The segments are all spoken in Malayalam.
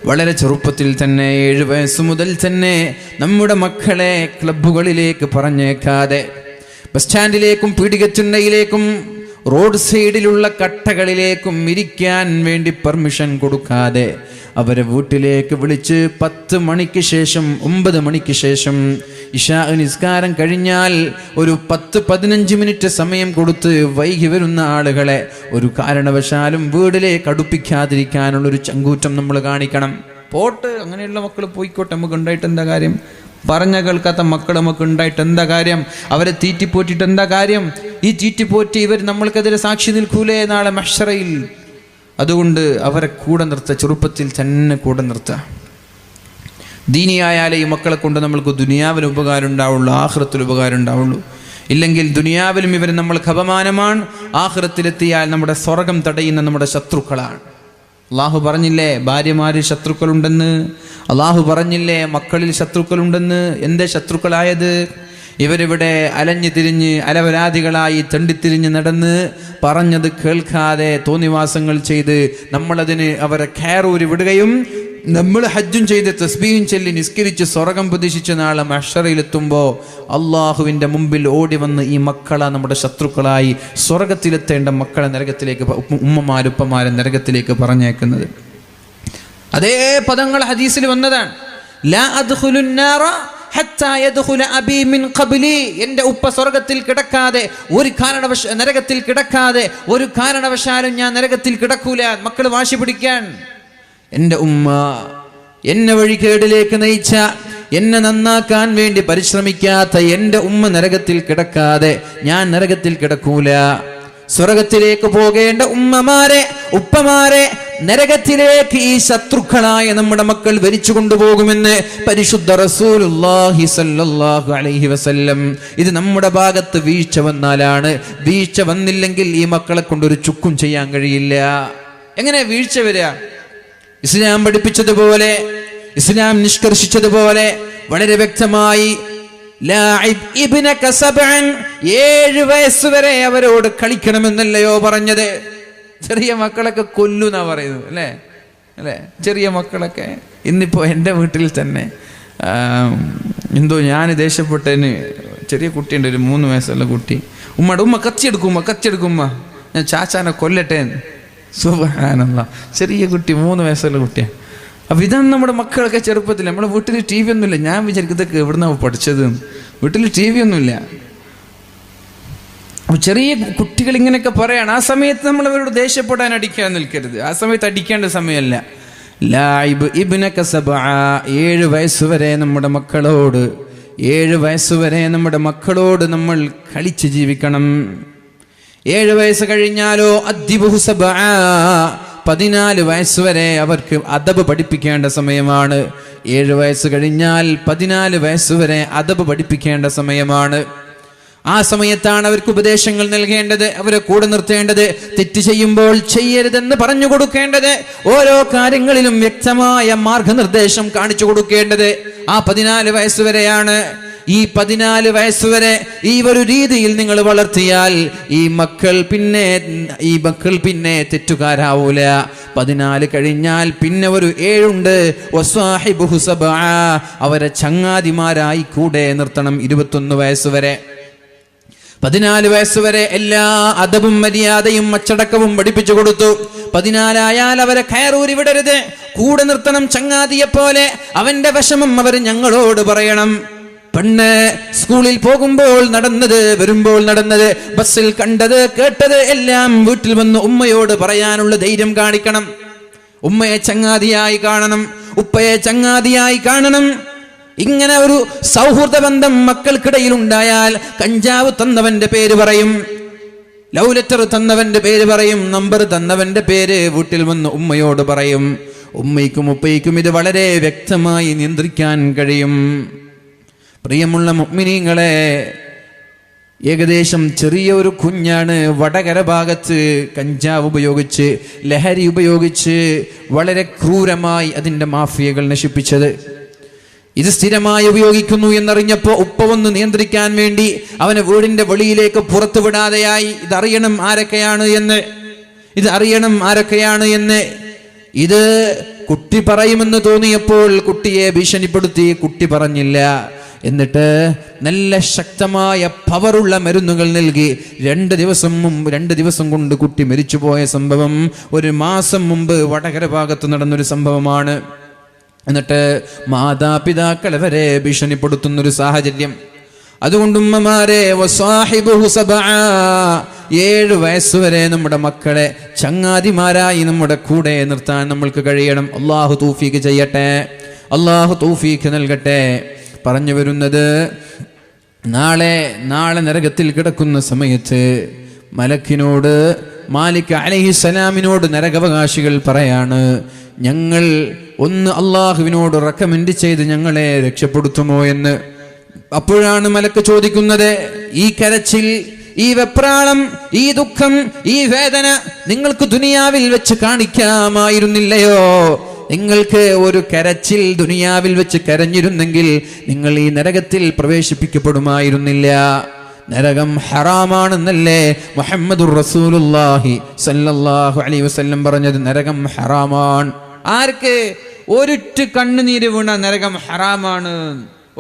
വളരെ ചെറുപ്പത്തിൽ തന്നെ 7 വയസ്സ് മുതൽ തന്നെ നമ്മുടെ മക്കളെ ക്ലബ്ബുകളിലേക്ക് പറഞ്ഞേക്കാതെ ബസ് സ്റ്റാൻഡിലേക്കും പീടികത്തിണ്ണയിലേക്കും റോഡ് സൈഡിലുള്ള കട്ടകളിലേക്കും ഇരിക്കാൻ വേണ്ടി പെർമിഷൻ കൊടുക്കാതെ അവരെ വീട്ടിലേക്ക് വിളിച്ച് 10 മണിക്ക് ശേഷം 9 മണിക്ക് ശേഷം ഇശാ നിസ്കാരം കഴിഞ്ഞാൽ ഒരു 10-15 മിനിറ്റ് സമയം കൊടുത്ത് വൈകി വരുന്ന ആളുകളെ ഒരു കാരണവശാലും വീട്ടിലേക്ക് അടുപ്പിക്കാതിരിക്കാനുള്ളൊരു ചങ്കൂറ്റം നമ്മൾ കാണിക്കണം. പോട്ട് അങ്ങനെയുള്ള മക്കൾ പോയിക്കോട്ടെ, നമുക്ക് ഉണ്ടായിട്ട് എന്താ കാര്യം? പറഞ്ഞ കേൾക്കാത്ത മക്കൾ നമുക്ക് ഉണ്ടായിട്ട് എന്താ കാര്യം? അവരെ തീറ്റിപ്പോറ്റിട്ട് എന്താ കാര്യം? ഈ തീറ്റിപ്പോറ്റി ഇവർ നമ്മൾക്കെതിരെ സാക്ഷി നിൽക്കൂലേ നാളെ മഹ്ശറയിൽ? അതുകൊണ്ട് അവരെ കൂടെ നിർത്തുക, ചെറുപ്പത്തിൽ തന്നെ കൂടെ നിർത്തുക. ദീനിയായാലേ ഈ മക്കളെ കൊണ്ട് നമ്മൾക്ക് ദുനിയാവിന് ഉപകാരം ഉണ്ടാവുള്ളൂ, ആഖിറത്തിൽ ഉപകാരം ഉണ്ടാവുള്ളൂ. ഇല്ലെങ്കിൽ ദുനിയാവിലും ഇവർ നമ്മൾക്ക് അപമാനമാണ്, ആഖിറത്തിലെത്തിയാൽ നമ്മുടെ സ്വർഗം തടയുന്ന നമ്മുടെ ശത്രുക്കളാണ്. അള്ളാഹു പറഞ്ഞില്ലേ ഭാര്യമാരിൽ ശത്രുക്കളുണ്ടെന്ന്? അള്ളാഹു പറഞ്ഞില്ലേ മക്കളിൽ ശത്രുക്കളുണ്ടെന്ന്? എന്തേ ശത്രുക്കളായത്? ഇവരിവിടെ അലഞ്ഞു തിരിഞ്ഞ് അലവരാധികളായി തെണ്ടിത്തിരിഞ്ഞ് നടന്ന് പറഞ്ഞത് കേൾക്കാതെ തോന്നിവാസങ്ങൾ ചെയ്ത് നമ്മളതിന് അവരെ കയറൂരി വിടുകയും നമ്മൾ ഹജ്ജും ചെയ്ത് തസ്ബീഹും ചൊല്ലി നിസ്കരിച്ച് സ്വർഗം പ്രതീക്ഷിച്ച നാളെ മഹ്ശറയിലെത്തുമ്പോൾ അള്ളാഹുവിൻ്റെ മുമ്പിൽ ഓടി വന്ന് ഈ മക്കളെ നമ്മുടെ ശത്രുക്കളായി സ്വർഗത്തിലെത്തേണ്ട മക്കളെ നരകത്തിലേക്ക്, ഉമ്മമാരുപ്പമാരെ നരകത്തിലേക്ക് പറഞ്ഞേക്കുന്നത്. അതേ പദങ്ങൾ ഹദീസിൽ വന്നതാണ്. ലാ അദ്ഖുലുൻ നാറ ഹത്താ യദ്ഖുല അബീ മിൻ ഖബ്ലി. എൻ്റെ ഉപ്പ സ്വർഗത്തിൽ കിടക്കാതെ നരകത്തിൽ കിടക്കാതെ ഒരു കാരണവശാലും ഞാൻ നരകത്തിൽ കിടക്കൂല. മക്കൾ വാശി പിടിക്കാൻ, എൻ്റെ ഉമ്മ എന്നെ വഴികേടിലേക്ക് നയിച്ച, എന്നെ നന്നാക്കാൻ വേണ്ടി പരിശ്രമിക്കാത്ത എൻ്റെ ഉമ്മ നരകത്തിൽ കിടക്കാതെ ഞാൻ നരകത്തിൽ കിടക്കൂല. സ്വർഗത്തിലേക്ക് പോകേണ്ട ഉമ്മമാരെ ഉപ്പമാരെ നരകത്തിലേക്ക് ഈ ശത്രുക്കളായ നമ്മുടെ മക്കൾ വലിച്ചു കൊണ്ടുപോകുമെന്ന് പരിശുദ്ധ റസൂലുള്ളാഹി സ്വല്ലല്ലാഹു അലൈഹി വസല്ലം. ഇത് നമ്മുടെ ഭാഗത്ത് വീഴ്ച വന്നാലാണ്. വീഴ്ച വന്നില്ലെങ്കിൽ ഈ മക്കളെ കൊണ്ടൊരു ചുക്കും ചെയ്യാൻ കഴിയില്ല. എങ്ങനെ വീഴ്ച വരിക? ഇസ്ലാം പഠിപ്പിച്ചതുപോലെ, ഇസ്ലാം നിഷ്കർഷിച്ചതുപോലെ വളരെ വ്യക്തമായി 7 വയസ്സ് വരെ അവരോട് കളിക്കണമെന്നല്ലയോ പറഞ്ഞത്? ചെറിയ മക്കളൊക്കെ കൊല്ലുന്നാ പറയുന്നത് അല്ലേ? ചെറിയ മക്കളൊക്കെ. ഇന്നിപ്പോൾ എൻ്റെ വീട്ടിൽ തന്നെ എന്തോ ഞാൻ ദേഷ്യപ്പെട്ടതിന് ചെറിയ കുട്ടിയുണ്ട്, ഒരു 3 വയസ്സുള്ള കുട്ടി. ഉമ്മ കത്തിയെടുക്കുമ്മ ഞാൻ ചാച്ചാനെ കൊല്ലട്ടെ. സുബ്ഹാനല്ലാഹ്, ചെറിയ കുട്ടി, 3 വയസ്സുള്ള കുട്ടിയാണ്. അപ്പം ഇതാണ് നമ്മുടെ മക്കളൊക്കെ ചെറുപ്പത്തിൽ. നമ്മുടെ വീട്ടിൽ TV ഒന്നുമില്ല. ഞാൻ വിചാരിക്കുന്നതൊക്കെ എവിടുന്നാണ് പഠിച്ചത്? വീട്ടിൽ TV ഒന്നുമില്ല. അപ്പോൾ ചെറിയ കുട്ടികൾ ഇങ്ങനെയൊക്കെ പറയാണ്. ആ സമയത്ത് നമ്മൾ അവരോട് ദേഷ്യപ്പെടാൻ അടിക്കാൻ നിൽക്കരുത്. ആ സമയത്ത് അടിക്കേണ്ട സമയമല്ല. ലാഇബ് ഇബ്നക സബ്അ, 7 വയസ്സ് വരെ നമ്മുടെ മക്കളോട് 7 വയസ്സ് വരെ നമ്മുടെ മക്കളോട് നമ്മൾ കളിച്ച് ജീവിക്കണം. 7 വയസ്സ് കഴിഞ്ഞാലോ അദ്ദിബുഹു സബ്അ, 14 വയസ്സ് വരെ അവർക്ക് അദബ് പഠിപ്പിക്കേണ്ട സമയമാണ്. 7 വയസ്സ് കഴിഞ്ഞാൽ 14 വയസ്സ് വരെ അദബ് പഠിപ്പിക്കേണ്ട സമയമാണ്. ആ സമയത്താണ് അവർക്ക് ഉപദേശങ്ങൾ നൽകേണ്ടത്, അവരെ കൂടെ നിർത്തേണ്ടത്, തെറ്റ് ചെയ്യുമ്പോൾ ചെയ്യരുതെന്ന് പറഞ്ഞു കൊടുക്കേണ്ടത്, ഓരോ കാര്യങ്ങളിലും വ്യക്തമായ മാർഗനിർദ്ദേശം കാണിച്ചു കൊടുക്കേണ്ടത് ആ 14 വയസ്സ് വരെയാണ്. ഈ 14 വയസ്സ് വരെ ഈ ഒരു രീതിയിൽ നിങ്ങൾ വളർത്തിയാൽ ഈ മക്കൾ പിന്നെ തെറ്റുകാരാവൂല. 14 കഴിഞ്ഞാൽ പിന്നെ ഒരു 7 ഉണ്ട്. വസ്വാഹിബുഹു സബ്അ, അവരെ ചങ്ങാതിമാരായി കൂടെ നിർത്തണം. 21 വയസ്സ് വരെ, 14 വയസ്സ് വരെ എല്ലാ അദബും മര്യാദയും അച്ചടക്കവും പഠിപ്പിച്ചു കൊടുത്തു. 14 ആയാൽ അവരെ കയറൂരി വിടരുത്, കൂടെ നിർത്തണം. ചങ്ങാതിയെ പോലെ അവന്റെ വിഷമം അവർ ഞങ്ങളോട് പറയണം. പെണ്ണ് സ്കൂളിൽ പോകുമ്പോൾ നടന്നത്, വരുമ്പോൾ നടന്നത്, ബസ്സിൽ കണ്ടത് കേട്ടത് എല്ലാം വീട്ടിൽ വന്ന് ഉമ്മയോട് പറയാനുള്ള ധൈര്യം കാണിക്കണം. ഉമ്മയെ ചങ്ങാതിയായി കാണണം, ഉപ്പയെ ചങ്ങാതിയായി കാണണം. ഇങ്ങനെ ഒരു സൗഹൃദ ബന്ധം മക്കൾക്കിടയിൽ ഉണ്ടായാൽ കഞ്ചാവ് തന്നവന്റെ പേര് പറയും, ലവ് ലെറ്റർ തന്നവന്റെ പേര് പറയും, നമ്പർ തന്നവന്റെ പേര് വീട്ടിൽ വന്ന് ഉമ്മയോട് പറയും. ഉമ്മയ്ക്കും ഉപ്പയ്ക്കും ഇത് വളരെ വ്യക്തമായി നിയന്ത്രിക്കാൻ കഴിയും. പ്രിയമുള്ള മുഅ്മിനീങ്ങളെ, ഏകദേശം ചെറിയ ഒരു കുഞ്ഞാണ് വടകര ഭാഗത്ത് കഞ്ചാവ് ഉപയോഗിച്ച്, ലഹരി ഉപയോഗിച്ച് വളരെ ക്രൂരമായി അതിൻ്റെ മാഫിയകൾ നശിപ്പിച്ചത്. ഇത് സ്ഥിരമായി ഉപയോഗിക്കുന്നു എന്നറിഞ്ഞപ്പോൾ ഉപ്പ വന്ന് നിയന്ത്രിക്കാൻ വേണ്ടി അവനെ വീടിൻ്റെ വെളിയിലേക്ക് പുറത്തു വിടാതെയായി. ഇതറിയണം ആരൊക്കെയാണ് എന്ന്. ഇത് കുട്ടി പറയുമെന്ന് തോന്നിയപ്പോൾ കുട്ടിയെ ഭീഷണിപ്പെടുത്തി, കുട്ടി പറഞ്ഞില്ല. എന്നിട്ട് നല്ല ശക്തമായ പവറുള്ള മരുന്നുകൾ നൽകി 2 ദിവസം കൊണ്ട് കുട്ടി മരിച്ചുപോയ സംഭവം 1 മാസം മുമ്പ് വടകര ഭാഗത്ത് നടന്നൊരു സംഭവമാണ്. എന്നിട്ട് മാതാപിതാക്കളെ വരെ ഭീഷണിപ്പെടുത്തുന്നൊരു സാഹചര്യം. അതുകൊണ്ട് ഉമ്മമാരെ, 7 വയസ്സുവരെ നമ്മുടെ മക്കളെ ചങ്ങാതിമാരായി നമ്മുടെ കൂടെ നിർത്താൻ നമ്മൾക്ക് കഴിയണം. അള്ളാഹു തൗഫീഖ് ചെയ്യട്ടെ, അള്ളാഹു തൗഫീഖ് നൽകട്ടെ. പറഞ്ഞു വരുന്നത്, നാളെ നരകത്തിൽ കിടക്കുന്ന സമയത്ത് മലക്കിനോട്, മാലിക് അലൈഹിസ്സലാമിനോട് നരകാവകാശികൾ പറയാണ്, ഞങ്ങൾ ഒന്ന് അള്ളാഹുവിനോട് റെക്കമെൻഡ് ചെയ്ത് ഞങ്ങളെ രക്ഷപ്പെടുത്തുമോ എന്ന്. അപ്പോഴാണ് മലക്ക് ചോദിക്കുന്നത്, ഈ കരച്ചിൽ, ഈ വെപ്രാളം, ഈ ദുഃഖം, ഈ വേദന നിങ്ങൾക്ക് ദുനിയാവിൽ വെച്ച് കാണിക്കാമായിരുന്നില്ലയോ? നിങ്ങൾക്ക് ഒരു കരച്ചിൽ ദുനിയാവിൽ വെച്ച് കരഞ്ഞിരുന്നെങ്കിൽ നിങ്ങൾ ഈ നരകത്തിൽ പ്രവേശിപ്പിക്കപ്പെടുമായിരുന്നില്ല. നരകം ഹറാമാണെന്നല്ലേ മുഹമ്മദുർ റസൂലുള്ളാഹി സല്ലല്ലാഹു അലൈഹി വസല്ലം പറഞ്ഞത്? നരകം ഹറാമാണ്. ആർക്ക്? ഒരൊറ്റ കണ്ണുനീര് വീണ നരകം ഹറാമാണ്.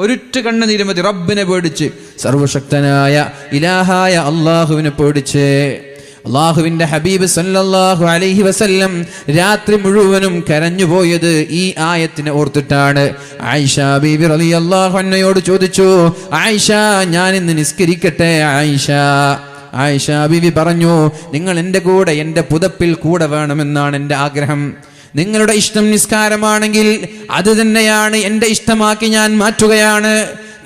ഒരൊറ്റ കണ്ണുനീര് മതി. റബ്ബിനെ പേടിച്ച്, സർവശക്തനായ ഇലാഹായ അള്ളാഹുവിനെ പേടിച്ച്. അള്ളാഹുവിന്റെ ഹബീബ് സല്ലല്ലാഹു അലൈഹി വസല്ലം രാത്രി മുഴുവനും കരഞ്ഞുപോയത് ഈ ആയത്തിനെ ഓർത്തിട്ടാണ്. ആയിഷ ബീബി റളിയല്ലാഹു അൻഹയോട് ചോദിച്ചു, ആയിഷ, ഞാൻ ഇന്ന് നിസ്കരിക്കട്ടെ? ആയിഷ ബീബി പറഞ്ഞു, നിങ്ങൾ എൻ്റെ കൂടെ, എൻ്റെ പുതപ്പിൽ കൂടെ വേണമെന്നാണ് എൻ്റെ ആഗ്രഹം. നിങ്ങളുടെ ഇഷ്ടം നിസ്കാരമാണെങ്കിൽ അത് തന്നെയാണ് എൻ്റെ ഇഷ്ടമാക്കി ഞാൻ മാറ്റുകയാണ്.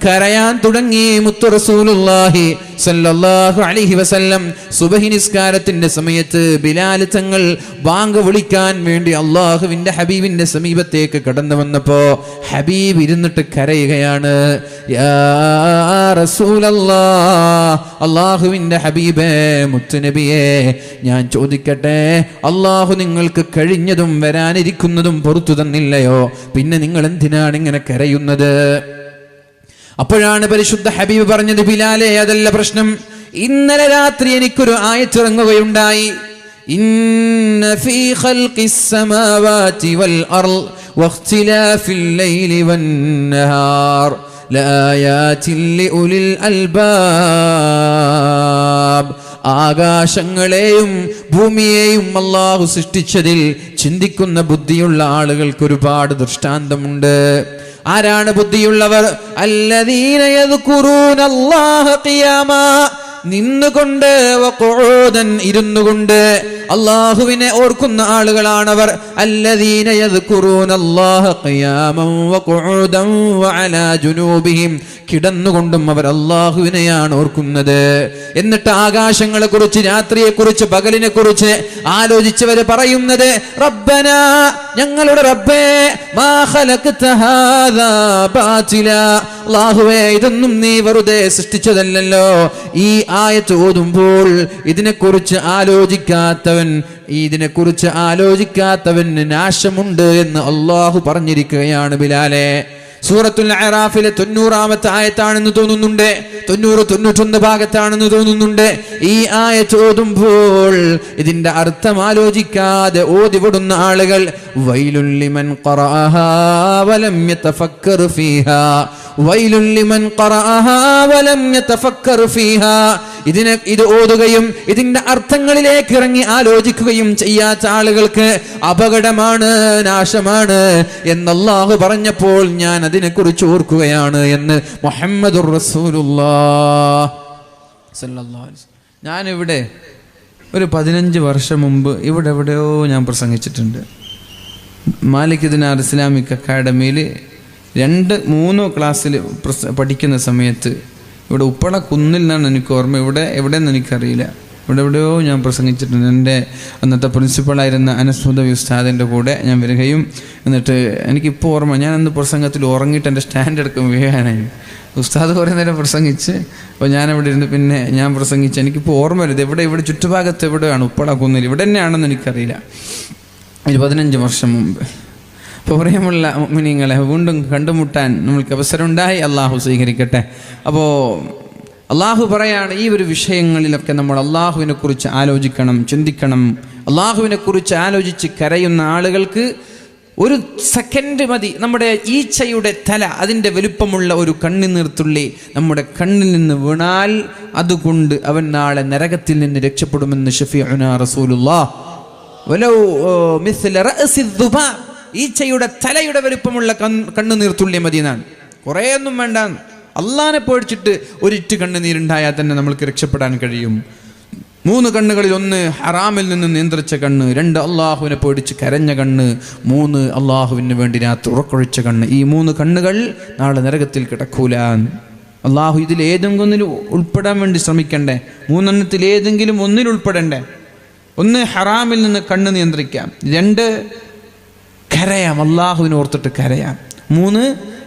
കരയാൻ തുടങ്ങി മുത്തു റസൂലുള്ളാഹി സല്ലല്ലാഹു അലൈഹി വസല്ലം. സുബഹി നിസ്കാരത്തിന്റെ സമയത്ത് ബിലാൽ തങ്ങൾ ബാങ്ക് വിളിക്കാൻ വേണ്ടി അള്ളാഹുവിന്റെ ഹബീബിന്റെ സമീപത്തേക്ക് കടന്നു വന്നപ്പോ ഹബീബ് ഇരുന്നിട്ട് കരയുകയാണ്. യാ റസൂലല്ലാഹ്, അള്ളാഹുവിന്റെ ഹബീബേ, മുത്തുനബിയെ, ഞാൻ ചോദിക്കട്ടെ, അള്ളാഹു നിങ്ങൾക്ക് കഴിഞ്ഞതും വരാനിരിക്കുന്നതും പുറത്തു തന്നില്ലയോ? പിന്നെ നിങ്ങൾ എന്തിനാണ് ഇങ്ങനെ കരയുന്നത്? അപ്പോഴാണ് പരിശുദ്ധ ഹബീബ് പറഞ്ഞത്, ബിലാലെ, അതല്ല പ്രശ്നം. ഇന്നലെ രാത്രി എനിക്കൊരു ആയത്ത് ഇറങ്ങുകയുണ്ടായി. ഇന്ന ഫീ ഖൽഖിസ് സമാവാതി വൽ അർള് വഖ്തിലാഫിൽ ലൈലി വന്നഹാർ ലആയാതിൻ ലിഉലിൽ അൽബാബ്. ആകാശങ്ങളെയും ഭൂമിയെയും അല്ലാഹു സൃഷ്ടിച്ചതിൽ ചിന്തിക്കുന്ന ബുദ്ധിയുള്ള ആളുകൾക്ക് ഒരുപാട് ദൃഷ്ടാന്തമുണ്ട്. ആരാണ് ബുദ്ധിയുള്ളവർ? അല്ലദീന യദ്കുറൂനല്ലാഹ ഖിയാമാ, നിന്നുകൊണ്ട്, വഖുഊദൻ, ഇരുന്നുകൊണ്ട് അല്ലാഹുവിനെ ഓർക്കുന്ന ആളുകളാണവർ. അല്ലദീന യദ്കുറൂനല്ലാഹ ഖിയാമൻ വഖുഊദൻ വഅലാ ജുനൂബിഹിം, കിടന്നുകൊണ്ടും അവർ അല്ലാഹുവിനെയാണ് ഓർക്കുന്നത്. എന്നിട്ട് ആകാശങ്ങളെ കുറിച്ച്, രാത്രിയെ കുറിച്ച്, പകലിനെ കുറിച്ച് ആലോചിച്ചവര് പറയുന്നത്, റബ്ബനാ, ഞങ്ങളുടെ റബ്ബേ, മാ ഖലഖത ഹാദാ ബാതിലാ, അല്ലാഹുവേ, ഇതൊന്നും നീ വെറുതെ സൃഷ്ടിച്ചതല്ലല്ലോ. ഈ ആയത്ത് ഓതുമ്പോൾ ഇതിനെക്കുറിച്ച് ആലോചിക്കാത്തവന് നാശമുണ്ട് എന്ന് അല്ലാഹു പറഞ്ഞിരിക്കുകയാണ്. ബിലാലെ, സൂറത്തുൽ അറാഫിലെ 90-ാമത്തെ ആയത്താണെന്ന് തോന്നുന്നുണ്ട്, 90-91 ഭാഗത്താണെന്ന് തോന്നുന്നുണ്ട്. ഈ ആയത്ത് ഓതുമ്പോൾ ഇതിന്റെ അർത്ഥം ആലോചിക്കാതെ ഓതിവിടുന്ന ആളുകൾ, വൈലുൽ ലിമൻ ഖറഅഹാ വലം യതഫക്കർ ഫീഹാ, വൈലുൽ ലിമൻ ഖറഅഹാ വലം യതഫക്കർ ഫീഹാ. ഇത് ഓതുകയും ഇതിന്റെ അർത്ഥങ്ങളിലേക്ക് ഇറങ്ങി ആലോചിക്കുകയും ചെയ്യാത്ത ആളുകൾക്ക് അപകടമാണ്, നാശമാണ് എന്ന് അല്ലാഹു പറഞ്ഞപ്പോൾ ഞാൻ അതിനെക്കുറിച്ച് ഓർക്കുകയാണ് എന്ന് മുഹമ്മദുർ റസൂലുള്ളാഹി സ്വല്ലല്ലാഹു അലൈഹി വസല്ലം. ഞാനിവിടെ ഒരു 15 വർഷം മുമ്പ് ഇവിടെ എവിടെയോ ഞാൻ പ്രസംഗിച്ചിട്ടുണ്ട്. മാലിക് ദിനാർ ഇസ്ലാമിക് അക്കാഡമിയിൽ 2-3 ക്ലാസ്സിൽ പഠിക്കുന്ന സമയത്ത് ഇവിടെ ഉപ്പള കുന്നിൽ നിന്നാണ് എനിക്ക് ഓർമ്മ, എവിടെയെന്ന് എനിക്കറിയില്ല, എവിടെയോ ഞാൻ പ്രസംഗിച്ചിട്ടുണ്ട്. എൻ്റെ അന്നത്തെ പ്രിൻസിപ്പളായിരുന്ന അനസ്മുദവി ഉസ്താദിൻ്റെ കൂടെ ഞാൻ വരികയും, എന്നിട്ട് എനിക്കിപ്പോൾ ഓർമ്മ, ഞാൻ അന്ന് പ്രസംഗത്തിൽ ഉറങ്ങിയിട്ട് എൻ്റെ സ്റ്റാൻഡ് എടുക്കും വീഴാനായി. ഉസ്താദ് കുറേ നേരം പ്രസംഗിച്ച്, അപ്പോൾ ഞാനവിടെ ഇരുന്ന് പിന്നെ ഞാൻ പ്രസംഗിച്ച്, എനിക്കിപ്പോൾ ഓർമ്മ വരുത് ഇവിടെ ചുറ്റുഭാഗത്ത് എവിടെയാണ് ഉപ്പള കുന്നിൽ, ഇവിടെ തന്നെയാണെന്ന് എനിക്കറിയില്ല. 15 വർഷം മുമ്പ്. അപ്പോൾ പ്രിയമുള്ള മുഅ്മിനീങ്ങളെ, വീണ്ടും കണ്ടുമുട്ടാൻ നമ്മൾക്ക് അവസരമുണ്ടായി, അള്ളാഹു സ്വീകരിക്കട്ടെ. അപ്പോൾ അള്ളാഹു പറയാണ്, ഈ ഒരു വിഷയങ്ങളിലൊക്കെ നമ്മൾ അള്ളാഹുവിനെ കുറിച്ച് ആലോചിക്കണം, ചിന്തിക്കണം. അള്ളാഹുവിനെ കുറിച്ച് ആലോചിച്ച് കരയുന്ന ആളുകൾക്ക് ഒരു സെക്കൻഡ് മതി, നമ്മുടെ ഈച്ചയുടെ തല അതിൻ്റെ വലുപ്പമുള്ള ഒരു കണ്ണുനീർത്തുള്ളി നമ്മുടെ കണ്ണിൽ നിന്ന് വീണാൽ അതുകൊണ്ട് അവൻ നാളെ നരകത്തിൽ നിന്ന് രക്ഷപ്പെടുമെന്ന് ശഫീഉനാ റസൂലുള്ളാഹ്. വലൗ മിസ്ല റഅസി ദുബാബ്, ഈച്ചയുടെ തലയുടെ വലുപ്പമുള്ള കണ്ണുനീർത്തുള്ളി മതി എന്നാണ്. കുറേയൊന്നും വേണ്ട. അള്ളാഹിനെ പേടിച്ചിട്ട് ഒരിറ്റ് കണ്ണുനീരുണ്ടായാൽ തന്നെ നമ്മൾക്ക് രക്ഷപ്പെടാൻ കഴിയും. 3 കണ്ണുകളിൽ 1 ഹറാമിൽ നിന്ന് നിയന്ത്രിച്ച കണ്ണ്, 2 അള്ളാഹുവിനെ പേടിച്ച് കരഞ്ഞ കണ്ണ്, 3 അള്ളാഹുവിന് വേണ്ടി രാത്രി ഉറക്കൊഴിച്ച കണ്ണ്. ഈ 3 കണ്ണുകൾ നാളെ നരകത്തിൽ കിടക്കൂല. അള്ളാഹു ഇതിൽ ഏതെങ്കിലും ഉൾപ്പെടാൻ വേണ്ടി ശ്രമിക്കണ്ടേ? 3 എണ്ണത്തിൽ ഏതെങ്കിലും ഒന്നിൽ ഉൾപ്പെടണ്ടേ? 1 ഹറാമിൽ നിന്ന് കണ്ണ് നിയന്ത്രിക്കാം, 2 കരയാം, അള്ളാഹുവിനെ ഓർത്തിട്ട് കരയാം, 3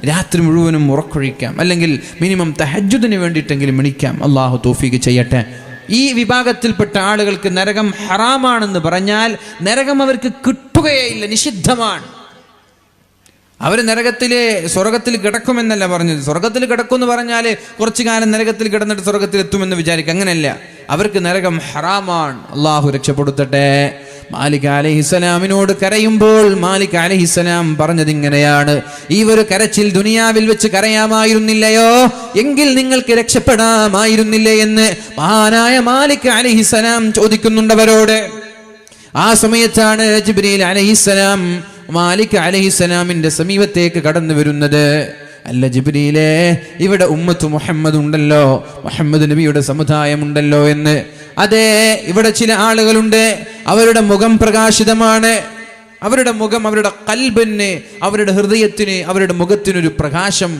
രാത്രി മുഴുവനും ഉറക്കൊഴിക്കാം, അല്ലെങ്കിൽ മിനിമം തഹജ്ജുദിന് വേണ്ടിയിട്ടെങ്കിലും എണീക്കാം. അള്ളാഹു തൗഫീഖ് ചെയ്യട്ടെ. ഈ വിഭാഗത്തിൽപ്പെട്ട ആളുകൾക്ക് നരകം ഹറാമാണെന്ന് പറഞ്ഞാൽ നരകം അവർക്ക് കിട്ടുകയില്ല, നിഷിദ്ധമാണ്. അവർ സ്വർഗത്തിൽ കിടക്കുമെന്നല്ല പറഞ്ഞത്. സ്വർഗത്തിൽ കിടക്കുമെന്ന് പറഞ്ഞാൽ കുറച്ചു കാലം നരകത്തിൽ കിടന്നിട്ട് സ്വർഗത്തിൽ എത്തുമെന്ന് വിചാരിക്കുക, അങ്ങനെയല്ല. അവർക്ക് നരകം ഹറാമാണ്. അള്ളാഹു രക്ഷപ്പെടുത്തട്ടെ. മാലിക് അലൈഹിസ്സലാമിനോട് കരയുമ്പോൾ മാലിക് അലൈഹിസ്സലാം പറഞ്ഞത് ഇങ്ങനെയാണ്: ഈ ഒരു കരച്ചിൽ ദുനിയാവിൽ വെച്ച് കരയാമായിരുന്നില്ലയോ എങ്കിൽ നിങ്ങൾക്ക് രക്ഷപ്പെടാമായിരുന്നില്ലേ എന്ന് മഹാനായ മാലിക് അലൈഹിസ്സലാം ചോദിക്കുന്നുണ്ടവരോട്. ആ സമയത്താണ് ജിബ്രീൽ അലൈഹിസ്സലാം മാലിക് അലൈഹിസ്സലാമിന്റെ സമീപത്തേക്ക് കടന്നു വരുന്നത്. അല്ല ജിബ്രീലേ, ഇവിടെ ഉമ്മത്ത് മുഹമ്മദ് ഉണ്ടല്ലോ, മുഹമ്മദ് നബിയുടെ സമുദായമുണ്ടല്ലോ എന്ന്. അതെ, ഇവിടെ ചില ആളുകളുണ്ട്, അവരുടെ മുഖം പ്രകാശിതമാണ്. അവരുടെ മുഖം, അവരുടെ ഖൽബിന്, അവരുടെ ഹൃദയത്തിന്, അവരുടെ മുഖത്തിനൊരു പ്രകാശം,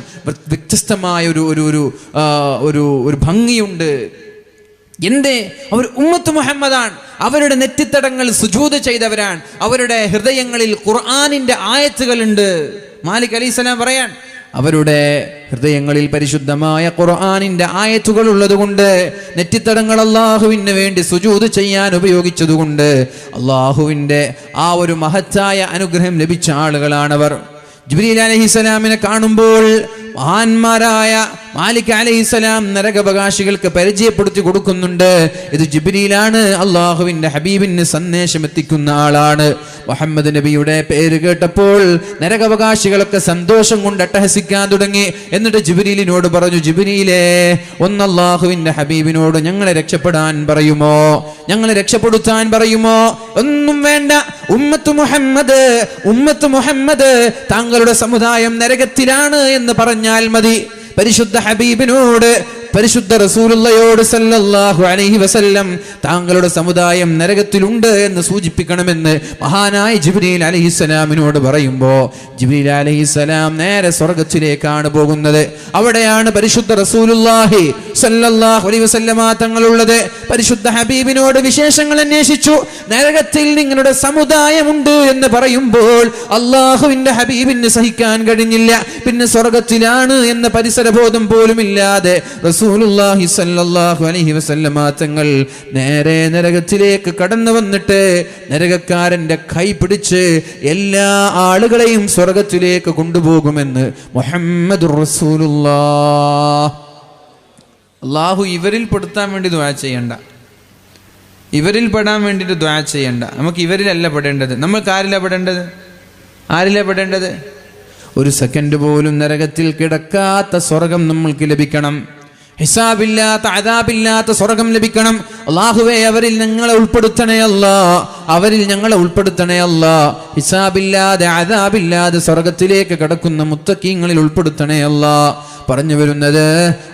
വ്യത്യസ്തമായ ഒരു ഭംഗിയുണ്ട്. എന്തേ? അവർ ഉമ്മത്ത് മുഹമ്മദാണ്. അവരുടെ നെറ്റിത്തടങ്ങൾ സുജൂദ് ചെയ്തവരാണ്. അവരുടെ ഹൃദയങ്ങളിൽ ഖുർആനിന്റെ ആയത്തുകളുണ്ട്. മാലിക് അലൈഹിസ്സലാം പറയാൻ, അവരുടെ ഹൃദയങ്ങളിൽ പരിശുദ്ധമായ ഖുർആനിന്റെ ആയത്തുകൾ ഉള്ളതുകൊണ്ട്, നെറ്റിത്തടങ്ങൾ അള്ളാഹുവിന് വേണ്ടി സുജൂദ് ചെയ്യാൻ ഉപയോഗിച്ചതുകൊണ്ട് അള്ളാഹുവിന്റെ ആ ഒരു മഹത്തായ അനുഗ്രഹം ലഭിച്ച ആളുകളാണവർ. ജിബ്രീൽ അലൈഹിസ്സലാമിനെ കാണുമ്പോൾ മഹാന്മാരായ മാലിക് അലൈഹിസ്സലാം നരകാവകാശികൾക്ക് പരിചയപ്പെടുത്തി കൊടുക്കുന്നുണ്ട്. ഇത് ജിബ്രീലാണ്, അള്ളാഹുവിന്റെ ഹബീബിന് സന്ദേശം എത്തിക്കുന്ന ആളാണ്. മുഹമ്മദ് നബിയുടെ പേര് കേട്ടപ്പോൾ നരകാവകാശികളൊക്കെ സന്തോഷം കൊണ്ട് അട്ടഹസിക്കാൻ തുടങ്ങി. എന്നിട്ട് ജിബ്രീലിനോട് പറഞ്ഞു: ജിബ്രീലേ, ഒന്ന് അള്ളാഹുവിന്റെ ഹബീബിനോട് ഞങ്ങളെ രക്ഷപ്പെടാൻ പറയുമോ, ഞങ്ങളെ രക്ഷപ്പെടുത്താൻ പറയുമോ? ഒന്നും വേണ്ട, ഉമ്മത്ത് മുഹമ്മദ് താങ്കളുടെ സമുദായം നരകത്തിലാണ് എന്ന് പറഞ്ഞാൽ മതി. പരിശുദ്ധ ഹബീബിനോട്, പരിശുദ്ധ റസൂലുള്ളാഹിയോട് സല്ലല്ലാഹു അലൈഹി വസല്ലം താങ്കളുടെ സമുദായം നരകത്തിലുണ്ട് എന്ന് സൂചിപ്പിക്കണമെന്ന് മഹാനായ ജിബ്രീൽ അലൈഹിസ്സലാമിനോട് പറയുമ്പോൾ ജിബ്രീൽ അലൈഹിസ്സലാം നേരെ സ്വർഗ്ഗത്തിലേക്കാണ് പോകുന്നത്. അവിടെയാണ് പരിശുദ്ധ റസൂലുള്ളാഹി സല്ലല്ലാഹു അലൈഹി വസല്ലമ തങ്ങളുള്ളത്. പരിശുദ്ധ ഹബീബിനോട് വിശേഷങ്ങൾ അന്വേഷിച്ചു. നരകത്തിൽ നിങ്ങളുടെ സമുദായമുണ്ട് എന്ന് പറയുമ്പോൾ അള്ളാഹുവിന്റെ ഹബീബിന് സഹിക്കാൻ കഴിഞ്ഞില്ല. പിന്നെ സ്വർഗ്ഗത്തിലാണ് എന്ന പരിസരബോധം പോലും ഇല്ലാതെ റസൂലുള്ളാഹി സ്വല്ലല്ലാഹു അലൈഹി വസല്ലമ തങ്ങൾ നേരെ നരകത്തിലേക്ക് കടന്നു വന്നിട്ട് നരകക്കാരന്റെ കൈ പിടിച്ച് എല്ലാ ആളുകളെയും സ്വർഗ്ഗത്തിലേക്ക് കൊണ്ടുപോകുമെന്ന് മുഹമ്മദുർ റസൂലുള്ളാഹ്. അല്ലാഹു ഇവരിൽ പെടുത്താൻ വേണ്ടി ദുആ ചെയ്യണ്ട, ഇവരിൽ പെടാൻ വേണ്ടിയിട്ട് ദുആ ചെയ്യണ്ട. നമുക്ക് ഇവരിലല്ല പെടേണ്ടത്. നമ്മൾക്ക് ആരിലാ പെടേണ്ടത്? ഒരു സെക്കൻഡ് പോലും നരകത്തിൽ കിടക്കാത്ത സ്വർഗം നമ്മൾക്ക് ലഭിക്കണം. ഹിസാബില്ലാത്ത, അദാബില്ലാത്ത സ്വർഗം ലഭിക്കണം. അല്ലാഹുവേ, അവരിൽ ഞങ്ങളെ ഉൾപ്പെടുത്തണേ അല്ലാ, അവരിൽ ഞങ്ങളെ ഉൾപ്പെടുത്തണേ അല്ലാ. ഹിസാബില്ലാതെ, അദാബില്ലാതെ സ്വർഗത്തിലേക്ക് കടക്കുന്ന മുത്തഖീങ്ങളിൽ ഉൾപ്പെടുത്തണേ അല്ലാ. പറഞ്ഞു വരുന്നത്,